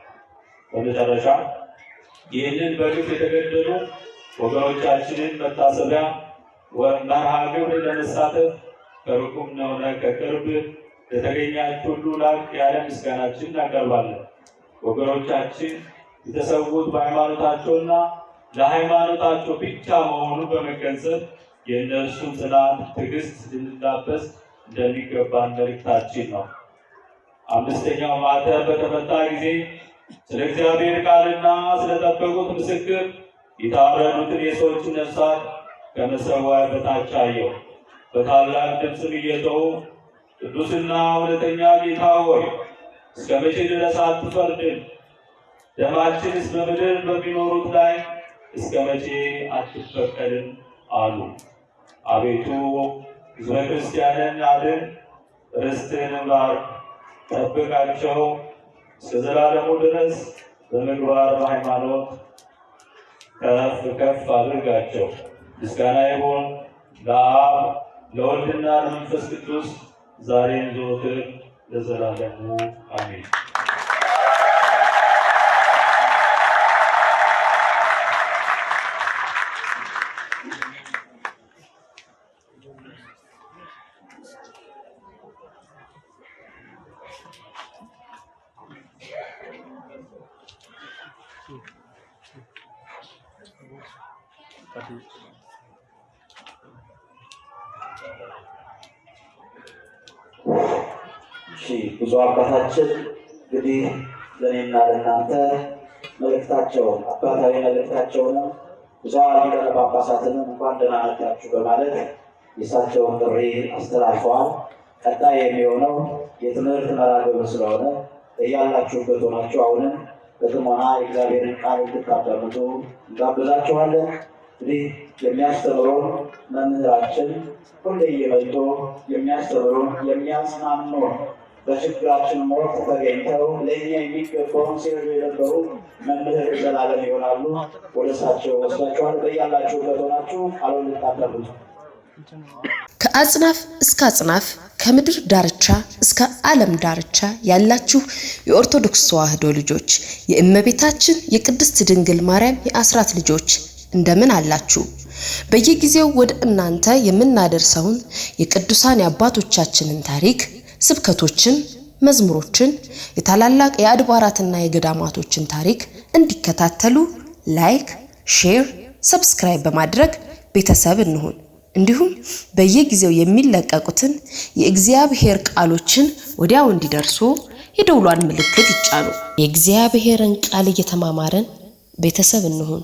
በመጨረሻ ይህንን በግፍ የተገደሉ ወገኖቻችንን መታሰቢያ መርሃ ግብር ለመሳተፍ ከሩቁም ሆነ ከቅርብ ለተገኛችሁ ሁሉ ላቅ ያለ ምስጋናችን እናቀርባለን። ወገኖቻችን የተሰዉት በሃይማኖታቸውና ለሃይማኖታቸው ብቻ መሆኑን በመገንዘብ የእነርሱን ጽናት፣ ትዕግስት ልንላበስ እንደሚገባን መልእክታችን ነው። አምስተኛው ማተብ በተፈታ ጊዜ ስለ እግዚአብሔር ቃልና ስለጠበቁት ምስክር የታረዱትን የሰዎች ነፍሳት ከመሰዊያው በታች አየሁ። በታላቅ ድምፅም እየጮሁ ቅዱስና እውነተኛ ጌታ ሆይ እስከ መቼ ድረስ አትፈርድም? ደማችንስ በምድር በሚኖሩት ላይ እስከ መቼ አትበቀልም? አሉ። አቤቱ ሕዝበ ክርስቲያንን አድን፣ ርስትህንም ባርክ፣ ጠብቃቸው እስከ ዘላለሙ ድረስ በምግባር በሃይማኖት ከፍ ከፍ አድርጋቸው። ምስጋና ይሁን ለአብ ለወልድና ለመንፈስ ቅዱስ ዛሬም ዘወትር ለዘላለሙ አሜን። ብዙ አባታችን እንግዲህ ለእኔና ለእናንተ መልእክታቸውን አባታዊ መልእክታቸውንም ብዙ ሊቃነ ጳጳሳትንም እንኳን ደህና መጣችሁ በማለት የእሳቸውን ጥሪ አስተላልፈዋል። ቀጣይ የሚሆነው የትምህርት መርሃ ግብር ስለሆነ እያላችሁበት ሆናችሁ አሁንም በጥሞና የእግዚአብሔርን ቃል እንድታዳምጡ እንጋብዛችኋለን። እንግዲህ የሚያስተምሩን መምህራችን ሁሌ እየመጡ የሚያስተምሩን የሚያጽናኑን በችግራችን ወቅት ተገኝተው ለእኛ የሚገባውን ሲረዱ የነበሩ መምህር ዘላለም ይሆናሉ። ወደ እሳቸው ወስዳችኋል። በያላችሁበት ሆናችሁ ቃሉን ልታዳምጡ ከአጽናፍ እስከ አጽናፍ ከምድር ዳርቻ እስከ ዓለም ዳርቻ ያላችሁ የኦርቶዶክስ ተዋሕዶ ልጆች የእመቤታችን የቅድስት ድንግል ማርያም የአስራት ልጆች እንደምን አላችሁ? በየጊዜው ወደ እናንተ የምናደርሰውን የቅዱሳን የአባቶቻችንን ታሪክ፣ ስብከቶችን፣ መዝሙሮችን፣ የታላላቅ የአድባራትና የገዳማቶችን ታሪክ እንዲከታተሉ ላይክ፣ ሼር፣ ሰብስክራይብ በማድረግ ቤተሰብ እንሁን። እንዲሁም በየጊዜው የሚለቀቁትን የእግዚአብሔር ቃሎችን ወዲያው እንዲደርሱ የደውሏን ምልክት ይጫኑ። የእግዚአብሔርን ቃል እየተማማረን ቤተሰብ እንሁን።